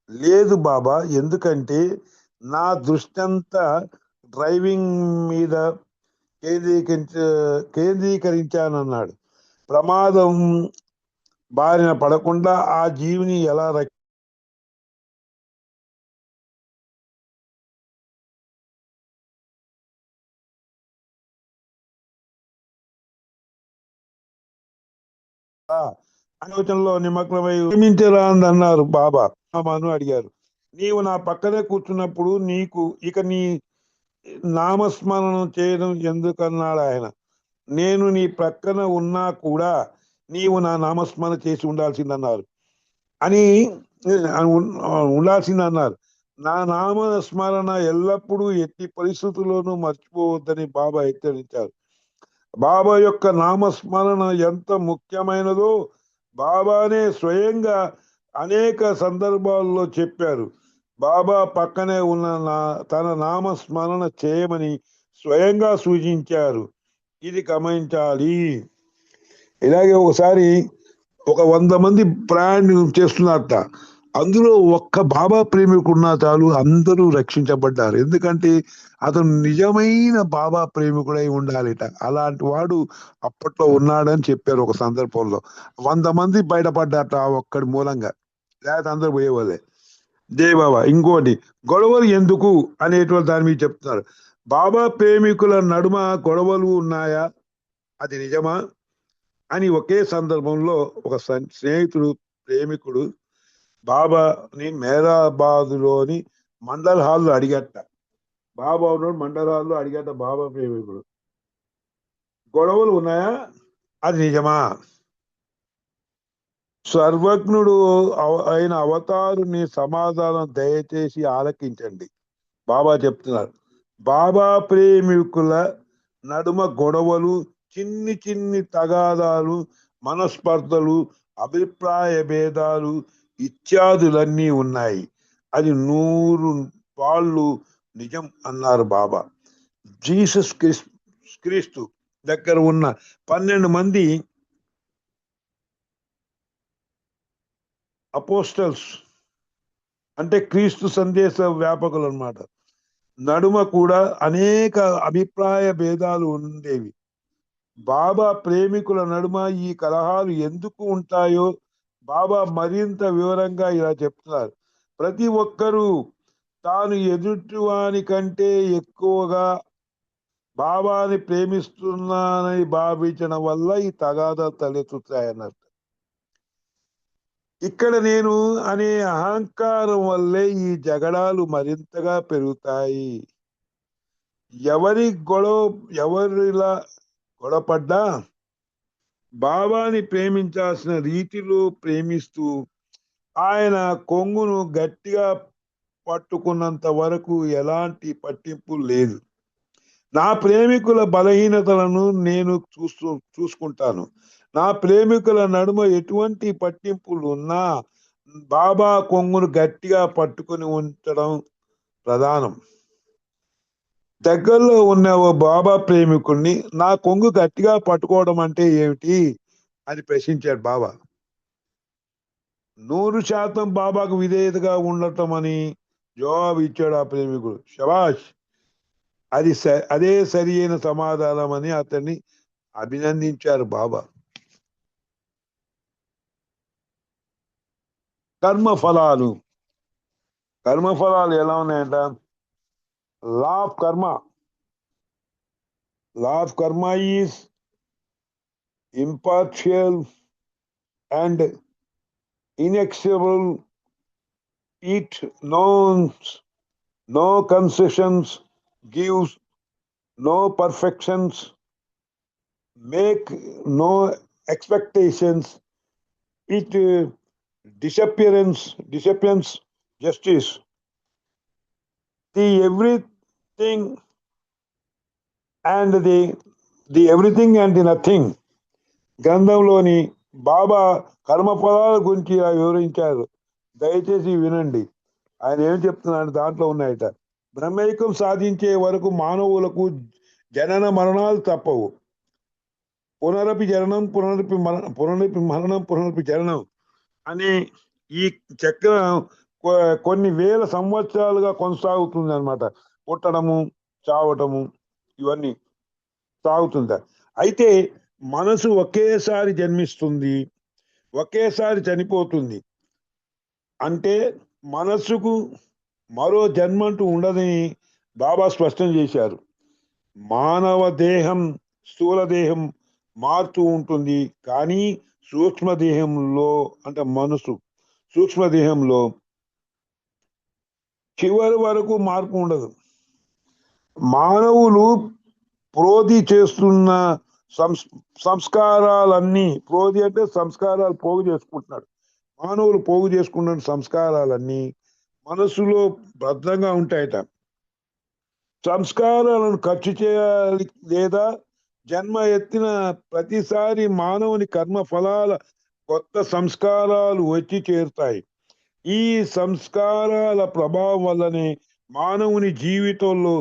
[SPEAKER 8] లేదు బాబా, ఎందుకంటే నా దృష్టి అంతా డ్రైవింగ్ మీద కేంద్రీకరించానన్నాడు. ప్రమాదం బారిన పడకుండా ఆ జీవిని ఎలా ఆలోచనలో నిమగ్నమై క్షమించరాదన్నారు బాబా. మామాను అడిగారు, నీవు నా పక్కనే కూర్చున్నప్పుడు నీకు ఇక నీ నామస్మరణం చేయడం ఎందుకన్నాడు ఆయన. నేను నీ ప్రక్కన ఉన్నా కూడా నీవు నా నామస్మరణ చేసి ఉండాల్సిందన్నారు. నా నామస్మరణ ఎల్లప్పుడూ ఎట్టి పరిస్థితుల్లోనూ మర్చిపోవద్దని బాబా హెచ్చరించారు. బాబా యొక్క నామస్మరణ ఎంత ముఖ్యమైనదో బాబానే స్వయంగా అనేక సందర్భాల్లో చెప్పారు. బాబా పక్కనే ఉన్న తన నామస్మరణ చేయమని స్వయంగా సూచించారు. ఇది గమనించాలి. ఇలాగే ఒకసారి ఒక 100 మంది ప్రయాణం చేస్తున్నారట. అందులో ఒక్క బాబా ప్రేమికుడున్నా చాలు అందరూ రక్షించబడ్డారు. ఎందుకంటే అతను నిజమైన బాబా ప్రేమికుడై ఉండాలిట. అలాంటి వాడు అప్పట్లో ఉన్నాడని చెప్పారు ఒక సందర్భంలో. 100 మంది బయటపడ్డారట ఆ ఒక్కడి మూలంగా, లేకపోతే అందరూ పోయేవాళ్ళే. జై బాబా. ఇంకోటి, గొడవలు ఎందుకు అనేటువంటి దాని మీద చెప్తున్నారు. బాబా ప్రేమికుల నడుమ గొడవలు ఉన్నాయా, అది నిజమా అని ఒకే సందర్భంలో ఒక స్నేహితుడు ప్రేమికుడు బాబాని మేరాబాదులోని మండల్ హాల్లో అడిగట. బాబా ఉన్నాడు మండల్ హాల్లో అడిగట బాబా ప్రేమికుడు, గొడవలు ఉన్నాయా, అది నిజమా? సర్వజ్ఞుడు అయిన అవతారుని సమాధానం దయచేసి ఆలకించండి. బాబా చెప్తున్నారు, బాబా ప్రేమికుల నడుమ గొడవలు, చిన్ని చిన్ని తగాదాలు, మనస్పర్ధలు, అభిప్రాయ భేదాలు ఇత్యాదులన్నీ ఉన్నాయి. అది 100 పాళ్ళు నిజం అన్నారు బాబా. జీసస్ క్రీస్తు దగ్గర ఉన్న 12 మంది అపోస్టల్స్ అంటే క్రీస్తు సందేశ వ్యాపకులు అన్నమాట. నడుమ కూడా అనేక అభిప్రాయ భేదాలు ఉండేవి. బాబా ప్రేమికుల నడుమ ఈ కలహాలు ఎందుకు ఉంటాయో బాబా మరింత వివరంగా ఇలా చెప్తున్నారు. ప్రతి ఒక్కరూ తాను ఎదుటివాని కంటే ఎక్కువగా బాబాని ప్రేమిస్తున్నానని భావించడం వల్ల ఈ తగాదాలు తలెత్తుతాయన్నారు. ఇక్కడ నేను అనే అహంకారం వల్లే ఈ జగడాలు మరింతగా పెరుగుతాయి. ఎవరిలా గొడవపడ్డా బాబాని ప్రేమించాల్సిన రీతిలో ప్రేమిస్తూ ఆయన కొంగును గట్టిగా పట్టుకున్నంత వరకు ఎలాంటి పట్టింపు లేదు. నా ప్రేమికుల బలహీనతలను నేను చూసుకుంటాను. నా ప్రేమికుల నడుమ ఎటువంటి పట్టింపులు ఉన్నా బాబా కొంగును గట్టిగా పట్టుకుని ఉంచడం ప్రధానం. దగ్గరలో ఉన్న ఓ బాబా ప్రేమికుడిని నా కొంగు గట్టిగా పట్టుకోవడం అంటే ఏమిటి అని ప్రశ్నించాడు బాబా. 100% బాబాకు విధేయతగా ఉండటం అని జవాబు ఇచ్చాడు ఆ ప్రేమికుడు. శబాష్, అదే సరి అయిన సమాధానం అని అతన్ని అభినందించారు బాబా. కర్మఫలాలు ఎలా ఉన్నాయంట? లా ఆఫ్ కర్మ is impartial and inexorable. It knows no concessions, gives no perfections, make no expectations. It disappearance justice. The everything and the everything and the nothing. గ్రంథంలోని బాబా కర్మఫలాల గురించి ఇలా వివరించారు. దయచేసి వినండి. ఆయన ఏం చెప్తున్నాడు, దాంట్లో ఉన్నాయట. బ్రహ్మైక్యం సాధించే వరకు మానవులకు జనన మరణాలు తప్పవు. పునరపి జననం, పునరపి మరణం, పునరపి జననం అనే ఈ చక్రం కొన్ని వేల సంవత్సరాలుగా కొనసాగుతుంది అన్నమాట. పుట్టడము, చావటము, ఇవన్నీ సాగుతుందా. అయితే మనసు ఒకేసారి జన్మిస్తుంది, ఒకేసారి చనిపోతుంది. అంటే మనసుకు మరో జన్మంటూ ఉండదని బాబా స్పష్టం చేశారు. మానవ దేహం, స్థూల దేహం మారుతూ ఉంటుంది, కానీ సూక్ష్మదేహంలో అంటే మనసు సూక్ష్మదేహంలో చివరి వరకు మార్పు ఉండదు. మానవులు ప్రోధి చేస్తున్న సంస్కారాలన్నీ, ప్రోధి అంటే సంస్కారాలు పోగు చేసుకుంటున్నాడు. మానవులు పోగు చేసుకున్న సంస్కారాలన్నీ మనసులో భద్రంగా ఉంటాయట. సంస్కారాలను ఖర్చు చేయాలి, లేదా జన్మ ఎత్తిన ప్రతిసారి మానవుని కర్మ ఫలాల కొత్త సంస్కారాలు వచ్చి చేరుతాయి. ఈ సంస్కారాల ప్రభావం వల్లనే మానవుని జీవితంలో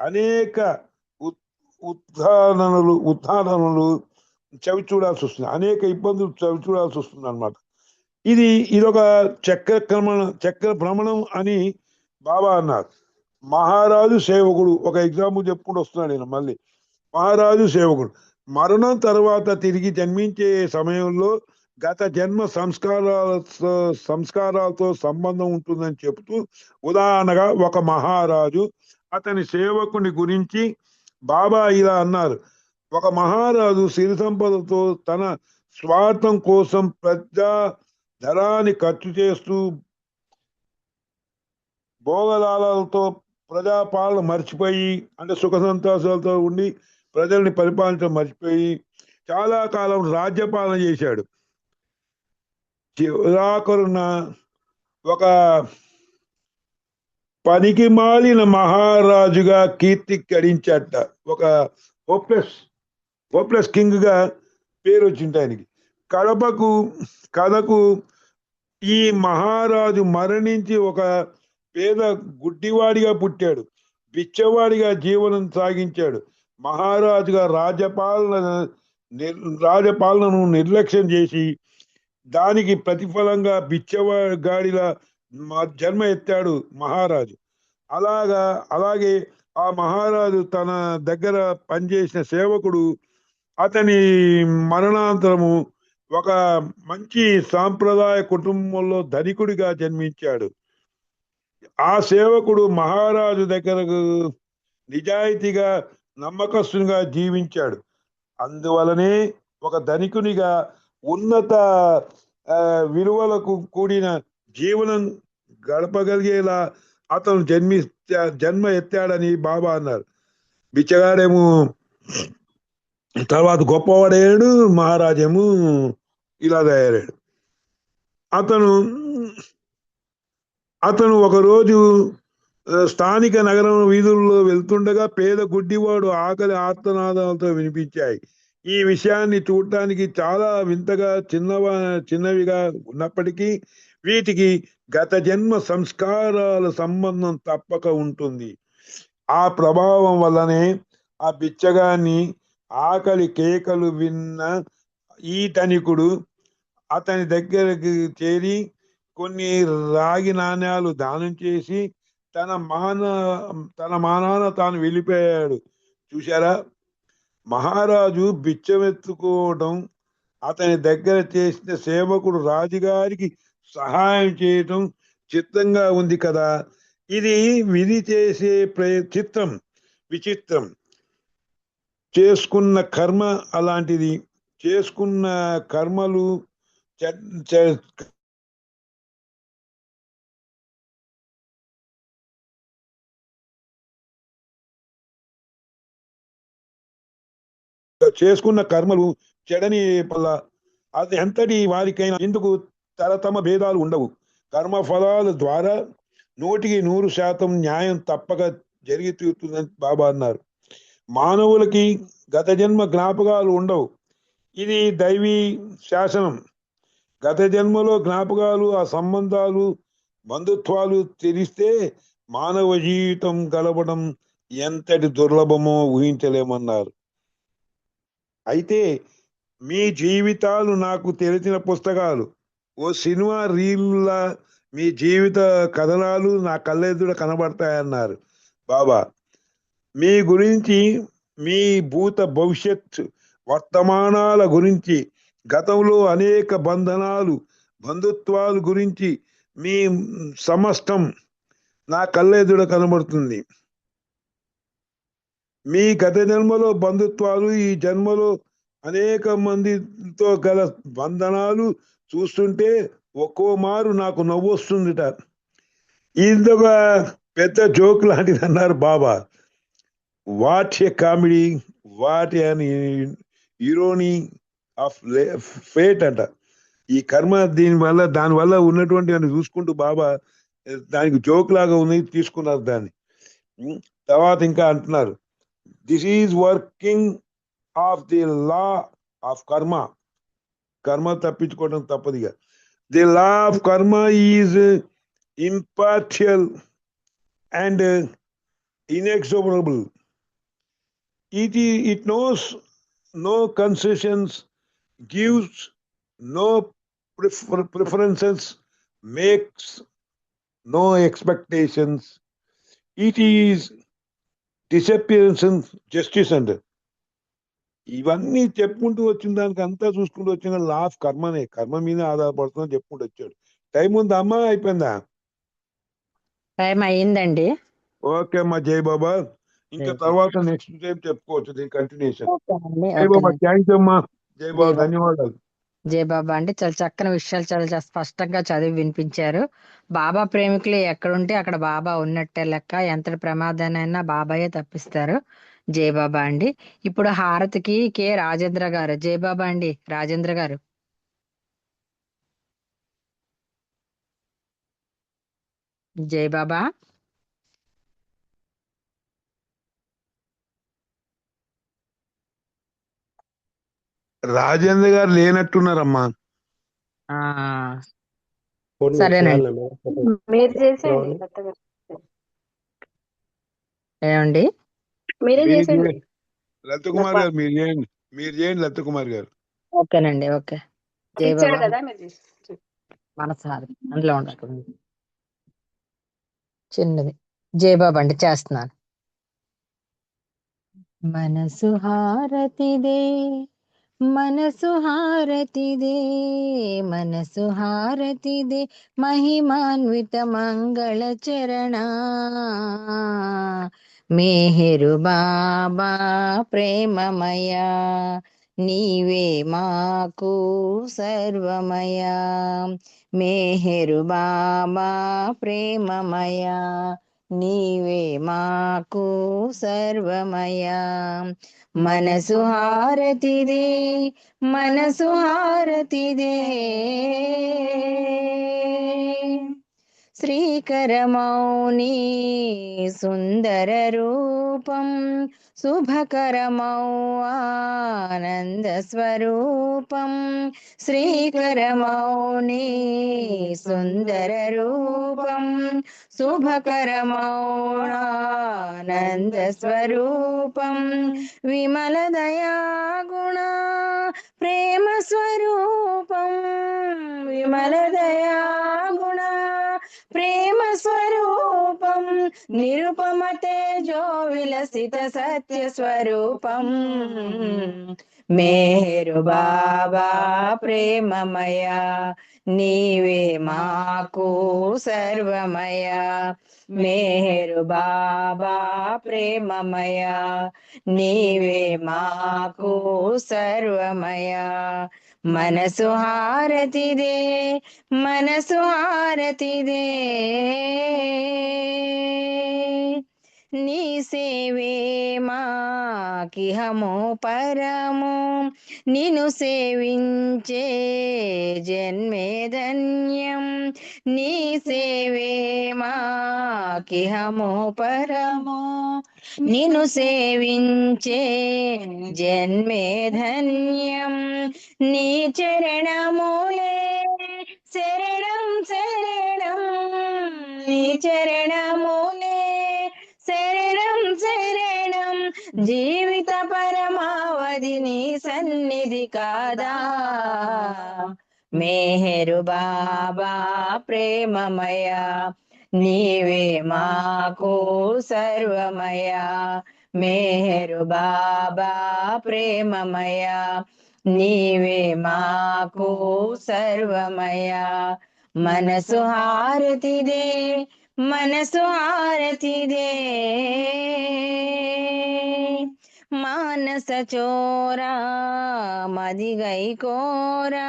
[SPEAKER 8] అనేక ఉత్థానలు చవి చూడాల్సి వస్తుంది, అనేక ఇబ్బందులు చవి చూడాల్సి వస్తుంది అన్నమాట. ఇదొక చక్ర భ్రమణం అని బాబా అన్నారు. మహారాజు సేవకుడు, ఒక ఎగ్జాంపుల్ చెప్పుకుంటూ వస్తున్నాడు నేను మళ్ళీ. మహారాజు సేవకుడు మరణం తర్వాత తిరిగి జన్మించే సమయంలో గత జన్మ సంస్కారాలతో సంబంధం ఉంటుందని చెబుతూ, ఉదాహరణగా ఒక మహారాజు అతని సేవకుని గురించి బాబా ఇలా అన్నారు. ఒక మహారాజు సిరి సంపదతో తన స్వార్థం కోసం ప్రజా ధనాన్ని ఖర్చు చేస్తూ భోగలాలతో ప్రజాపాలన మర్చిపోయి, అంటే సుఖ సంతోషాలతో ఉండి ప్రజల్ని పరిపాలించడం మర్చిపోయి చాలా కాలం రాజ్యపాలన చేశాడు. చివరాఖరున ఒక పనికి మాలిన మహారాజుగా కీర్తి గడించట. ఒక హోప్లెస్ కింగ్ గా పేరు వచ్చింది ఆయనకి. కథకు ఈ మహారాజు మరణించి ఒక పేద గుడ్డివాడిగా పుట్టాడు. బిచ్చవాడిగా జీవనం సాగించాడు. మహారాజుగా రాజపాలనను నిర్లక్ష్యం చేసి దానికి ప్రతిఫలంగా బిచ్చగాడిలా జన్మ ఎత్తాడు మహారాజు. అలాగే ఆ మహారాజు తన దగ్గర పనిచేసిన సేవకుడు అతని మరణాంతరము ఒక మంచి సాంప్రదాయ కుటుంబంలో ధనికుడిగా జన్మించాడు. ఆ సేవకుడు మహారాజు దగ్గరకు నిజాయితీగా నమ్మకస్తునిగా జీవించాడు. అందువలనే ఒక ధనికునిగా ఉన్నత విలువలకు కూడిన జీవనం గడపగలిగేలా అతను జన్మ ఎత్తాడని బాబా అన్నారు. బిచ్చగాడేమో తర్వాత గొప్పవాడయ్యాడు, మహారాజేమో ఇలా తయారాడు. అతను ఒకరోజు స్థానిక నగరం వీధుల్లో వెళ్తుండగా పేద గుడ్డివాడు ఆకలి ఆర్తనాదాలతో వినిపించాయి. ఈ విషయాన్ని చూడటానికి చాలా వింతగా చిన్నవిగా ఉన్నప్పటికీ వీటికి గత జన్మ సంస్కారాల సంబంధం తప్పక ఉంటుంది. ఆ ప్రభావం వల్లనే ఆ బిచ్చగాన్ని ఆకలి కేకలు విన్న ఈ ధనికుడు అతని దగ్గరికి చేరి కొన్ని రాగి నాణ్యాలు దానం చేసి తన మానాన తాను వెళ్ళిపోయాడు. చూశారా? మహారాజు బిచ్చమెత్తుకోవడం, అతని దగ్గర చేసిన సేవకుడు రాజుగారికి సహాయం చేయటం చిత్రంగా ఉంది కదా. ఇది విధి చేసే విచిత్రం. చేసుకున్న కర్మ అలాంటిది. చేసుకున్న కర్మలు చెడని వల్ల అది ఎంతటి వారికైనా ఎందుకు తరతమ భేదాలు ఉండవు. కర్మ ఫలాల ద్వారా 100% న్యాయం తప్పక జరిగి తీరుతుందని బాబా అన్నారు. మానవులకి గత జన్మ జ్ఞాపకాలు ఉండవు. ఇది దైవీ శాసనం. గత జన్మలో జ్ఞాపకాలు, ఆ సంబంధాలు, బంధుత్వాలు తెలిస్తే మానవ జీవితం గడపడం ఎంతటి దుర్లభమో ఊహించలేమన్నారు. అయితే మీ జీవితాలు నాకు తెలిసిన పుస్తకాలు. ఓ సినిమా రీల్లా మీ జీవిత కథనాలు నా కళ్ళెదుట కనబడతాయన్నారు బాబా. మీ గురించి, మీ భూత భవిష్యత్ వర్తమానాల గురించి, గతంలో అనేక బంధుత్వాలు గురించి మీ సమస్తం నా కళ్ళెదుట కనబడుతుంది. మీ గత జన్మలో బంధుత్వాలు, ఈ జన్మలో అనేక మందితో గల బంధనాలు చూస్తుంటే ఒక్కో మారు నాకు నవ్వు వస్తుందిట. ఇదొక పెద్ద జోక్ లాంటిది అన్నారు బాబా. What a comedy, what an irony of fate అంట. ఈ కర్మ దానివల్ల ఉన్నటువంటి అని చూసుకుంటూ బాబా దానికి జోక్ లాగా ఉంది, తీసుకున్నారు దాన్ని. తర్వాత ఇంకా అంటున్నారు, this is working of the law of కర్మ తప్పించుకోవడం తప్పదిగా. ది లా ఆఫ్ కర్మ is impartial and inexorable. It knows no concessions, gives no preferences, makes no expectations. It is disappearance and justice and ఇవన్నీ చెప్పుకుంటూ వచ్చిన దానికి అంతా చూసుకుంటూ వచ్చిన లా ఆఫ్ కర్మనే, కర్మ మీద ఆధారపడుతుందని చెప్పుకుంటూ వచ్చాడు. టైం ఉందా అమ్మా, అయిపోయిందా?
[SPEAKER 2] టైం అయ్యిందండి.
[SPEAKER 8] ఓకే అమ్మా, జై బాబా. ఇంకా
[SPEAKER 2] జై
[SPEAKER 8] తర్వాత నెక్స్ట్ టైం చెప్పుకోవచ్చు దీని కంటిన్యూషన్.
[SPEAKER 2] ఓకేనండి.
[SPEAKER 8] జై బాబా,
[SPEAKER 2] ఓకేనండి.
[SPEAKER 8] థ్యాంక్ యూ అమ్మా. జై
[SPEAKER 2] జై
[SPEAKER 8] బాబా,
[SPEAKER 2] బాబా.
[SPEAKER 8] ధన్యవాదాలు.
[SPEAKER 2] జై బాబా అండి. చాలా చక్కని విషయాలు చాలా స్పష్టంగా చదివి వినిపించారు. బాబా ప్రేమికులు ఎక్కడుంటే అక్కడ బాబా ఉన్నట్టే లెక్క. ఎంతటి ప్రమాదానైనా బాబాయే తప్పిస్తారు. జై బాబా అండి. ఇప్పుడు హారతికి కె రాజేంద్ర గారు. జై బాబా అండి. రాజేంద్ర గారు. జై బాబా.
[SPEAKER 8] రాజేంద్ర గారు లేనట్టున్నారమ్మా.
[SPEAKER 2] ఆ
[SPEAKER 10] ఫోన్
[SPEAKER 2] సరేనండి.
[SPEAKER 10] చేయాలి మేడం.
[SPEAKER 5] మీరు చేసేయండి లత గారు.
[SPEAKER 2] ఏమండి?
[SPEAKER 5] మీరే
[SPEAKER 8] మీరు
[SPEAKER 5] చేసేయండి.
[SPEAKER 8] లలిత కుమార్ గారు మీరు చేయండి, మీరు చేయండి లలిత కుమార్ గారు.
[SPEAKER 2] ఓకేనండి. ఓకే. జై
[SPEAKER 5] ఇచ్చారు
[SPEAKER 2] బాబా.
[SPEAKER 5] కదా మీరు చేసి.
[SPEAKER 2] మనసారి అందులో ఉండకండి, చిన్నది. జై బాబా అండి. చేస్తున్నాను. మనసు హారతిదే, మనసు హారతిదే, మనసు హారతిదే, మహిమాన్విత మంగళ చరణ. మేహరు బాబా ప్రేమమయ, నీవే మాకు సర్వమయ. మేహరు బాబా ప్రేమమయ, నీవే మాకు సర్వమయ. మనసు హారతిదే, మనసు హారతిదే, శ్రీకరమౌని సుందర రూపం, శుభకరమౌ ఆనంద స్వరూపం. శ్రీకరమౌని సుందర రూపం, శుభకరమౌ ఆనంద స్వరూపం. విమల దయా గుణ ప్రేమ స్వరూపం, విమల దయా గుణ ప్రేమ స్వరూపం. నిరుపమ తేజో విలసిత సత్య స్వరూపం. మేహరు బాబా ప్రేమమయ, నీవే మాకు సర్వమయ. మేహరు బాబా ప్రేమమయ, నీవే మాకు సర్వమయ. మనసు హారతిదే, మనసు హారతిదే, నీ సేవే మాకిహము పరము. నిన్ను సేవించే జన్మే ధన్యం, నీ సేవే మాకిహము పరము. నిన్ను సేవించే జన్మే ధన్యం. నీ చరణములే శరణం శరణం, నీ చరణములే శరణం శరణం. జీవిత పరమావధి నీ సన్నిధి కాదా. మేహరు బాబా ప్రేమమయ, నీవే మాకు సర్వమయ. మేహరు బాబా ప్రేమమయ, నీవే మాకు సర్వమయ. మనసు హారతిదే, మనసు హారతిదే, మానస చోరా మదిగై కోరా.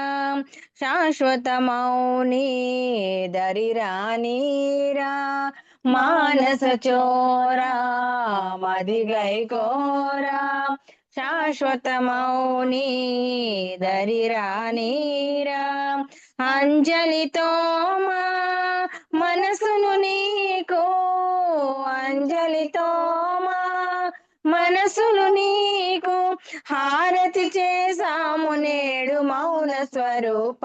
[SPEAKER 2] శాశ్వత మౌని దరిరానీరా, మానస చోరా మదిగై కోరా. శాశ్వత మౌని దరిరానీరా. అంజలితో మా మనసును నీకు, అంజలితో మా మనసును నీకు హారతి చేసాము నేడు మౌన స్వరూప.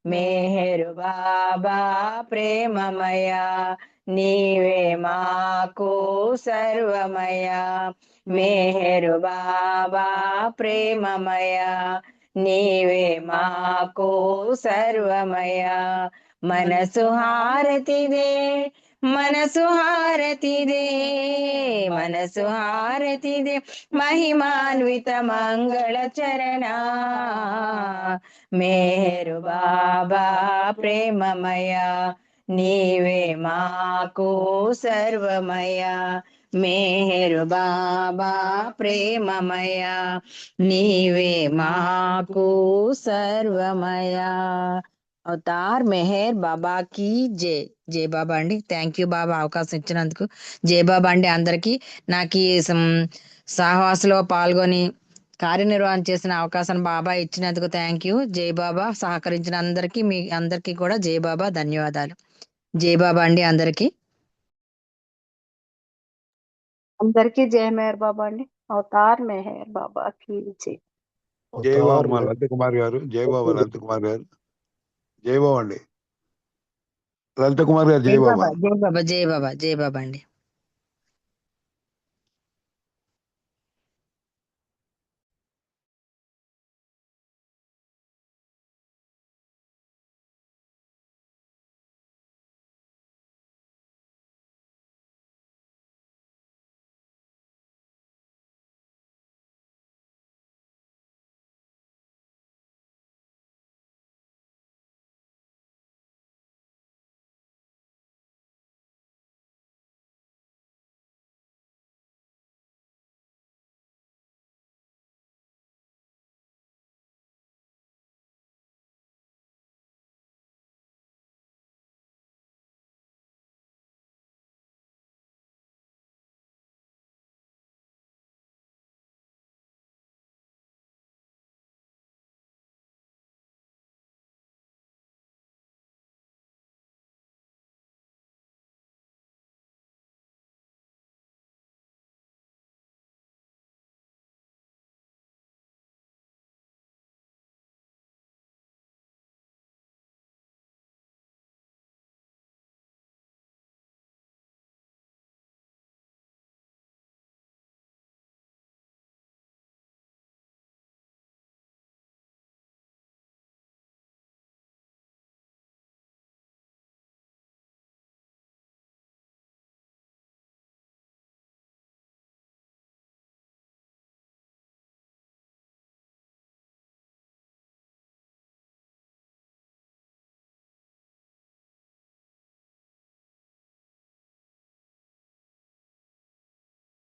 [SPEAKER 2] మేహరు బాబా ప్రేమమయ, నీవే మాకు సర్వమయ. మేహరు బాబా ప్రేమమయ, నీవే మాకు సర్వమయ. మనసు హారతిదే, మనసు హారతిదే, మనసు హారతిదే, మహిమాన్విత మంగళ చరణ. మేరు బాబా ప్రేమమయ, నీవే మాకు సర్వమయ. మేరు బాబా ప్రేమమయ, నీవే మాకు సర్వమయ. అవతార్ మెహర్ బాబా కి జై. జై బాబా అండి. థ్యాంక్ యూ బాబా అవకాశం ఇచ్చినందుకు. జై బాబా అండి అందరికీ. నాకు ఈ సహవాసలో పాల్గొని కార్యనిర్వహణ చేసిన అవకాశం బాబా ఇచ్చినందుకు థ్యాంక్ యూ. జై బాబా. సహకరించిన అందరికీ, మీ అందరికీ కూడా జై బాబా, ధన్యవాదాలు. జై బాబా అండి అందరికీ.
[SPEAKER 5] అందరికీ జై మేహర్ బాబా అండి. అవతార్ మెహర్ బాబా కి జై.
[SPEAKER 8] జై బాబా
[SPEAKER 10] అవతార్
[SPEAKER 8] అమ్మ
[SPEAKER 10] మెహర్
[SPEAKER 8] లలిత కుమార్ గారు. జై బాబా లలిత కుమార్ గారు. జై బాబా అండి. లలిత కుమార్ గారు
[SPEAKER 2] జై
[SPEAKER 8] జై బాబా.
[SPEAKER 2] బాబా, జై బాబా, జై బాబా, జై బాబా అండి.